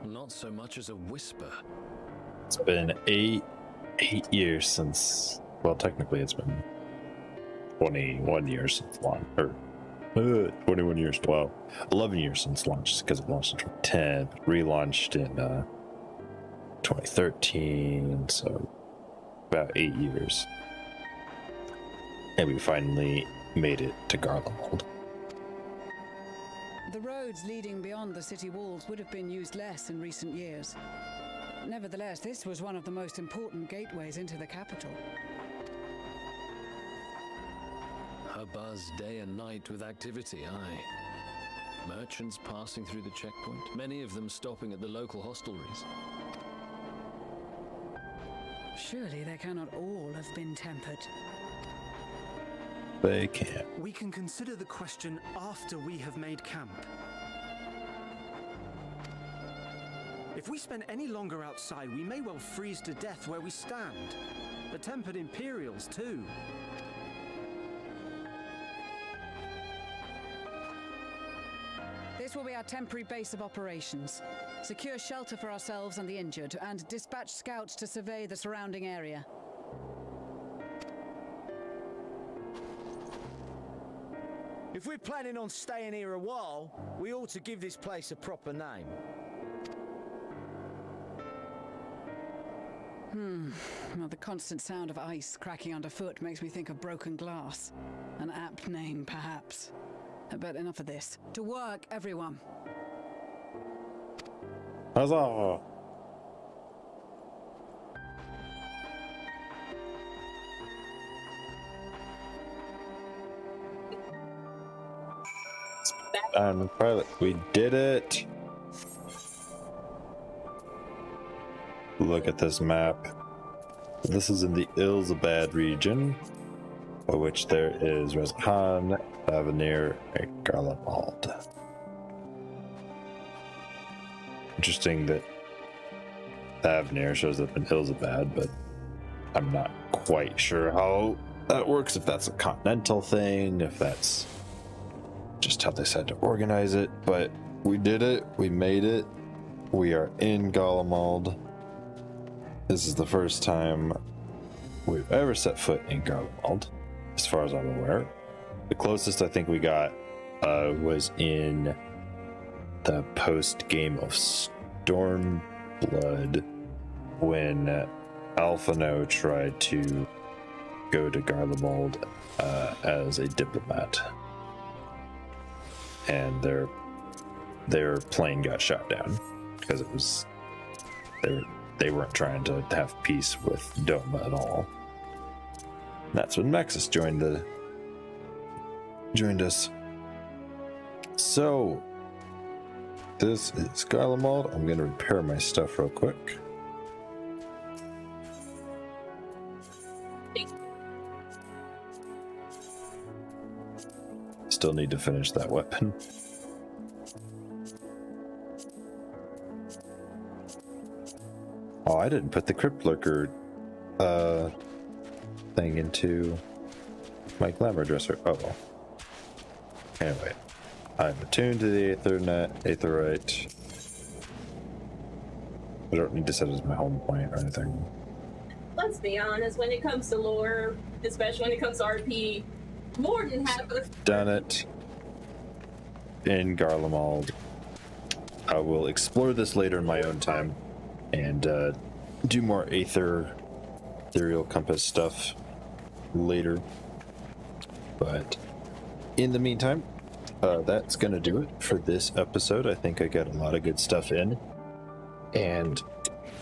M: Not so much as a whisper.
A: It's been eight years since, well, technically it's been 21 years since launch, or 21 years, wow, 11 years since launch, because it launched in 2010, relaunched in 2013, so about 8 years. And we finally made it to Garlemald.
G: The roads leading beyond the city walls would have been used less in recent years. Nevertheless, this was one of the most important gateways into the capital.
M: A buzz day and night with activity, aye. Merchants passing through the checkpoint, many of them stopping at the local hostelries.
G: Surely they cannot all have been tempered.
A: They can't.
E: We can consider the question after we have made camp. If we spend any longer outside, we may well freeze to death where we stand. The tempered Imperials, too.
G: This will be our temporary base of operations. Secure shelter for ourselves and the injured, and dispatch scouts to survey the surrounding area.
H: If we're planning on staying here a while, we ought to give this place a proper name.
G: Well, the constant sound of ice cracking underfoot makes me think of broken glass. An apt name, perhaps. But enough of this. To work, everyone.
A: Huzzah! And pilot, we did it! Look at this map. This is in the Ilzabad region, by which there is Rezhan, Avenir, and Garlemald. Interesting that Avenir shows up in Ilzabad, but I'm not quite sure how that works, if that's a continental thing, if that's just how they said to organize it, but we did it, we made it, we are in Garlemald. This is the first time we've ever set foot in Garlemald, as far as I'm aware. The closest I think we got was in the post-game of Stormblood, when Alphino tried to go to Garlemald as a diplomat. And their plane got shot down because it was they weren't trying to have peace with Doma at all. And that's when Maxis joined us. So this is Garlemald. I'm gonna repair my stuff real quick. Still need to finish that weapon. Oh, I didn't put the Crypt Lurker thing into my glamour dresser. Oh well. Anyway, I'm attuned to the Aetherite. I don't need to set it as my home point or anything.
Q: Let's be honest, when it comes to lore, especially when it comes to RP, more than half of
A: Done it in Garlemald. I will explore this later in my own time and do more ethereal compass stuff later. But in the meantime, that's going to do it for this episode. I think I got a lot of good stuff in. And,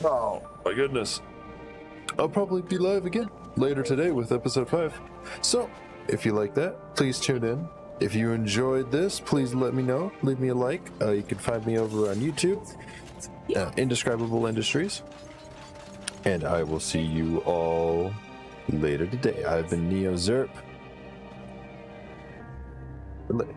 A: oh my goodness, I'll probably be live again later today with episode 5. So, if you like that, please tune in. If you enjoyed this, please let me know. Leave me a like. You can find me over on YouTube, Indescribable Industries. And I will see you all later today. I've been Neo Zerp. Later.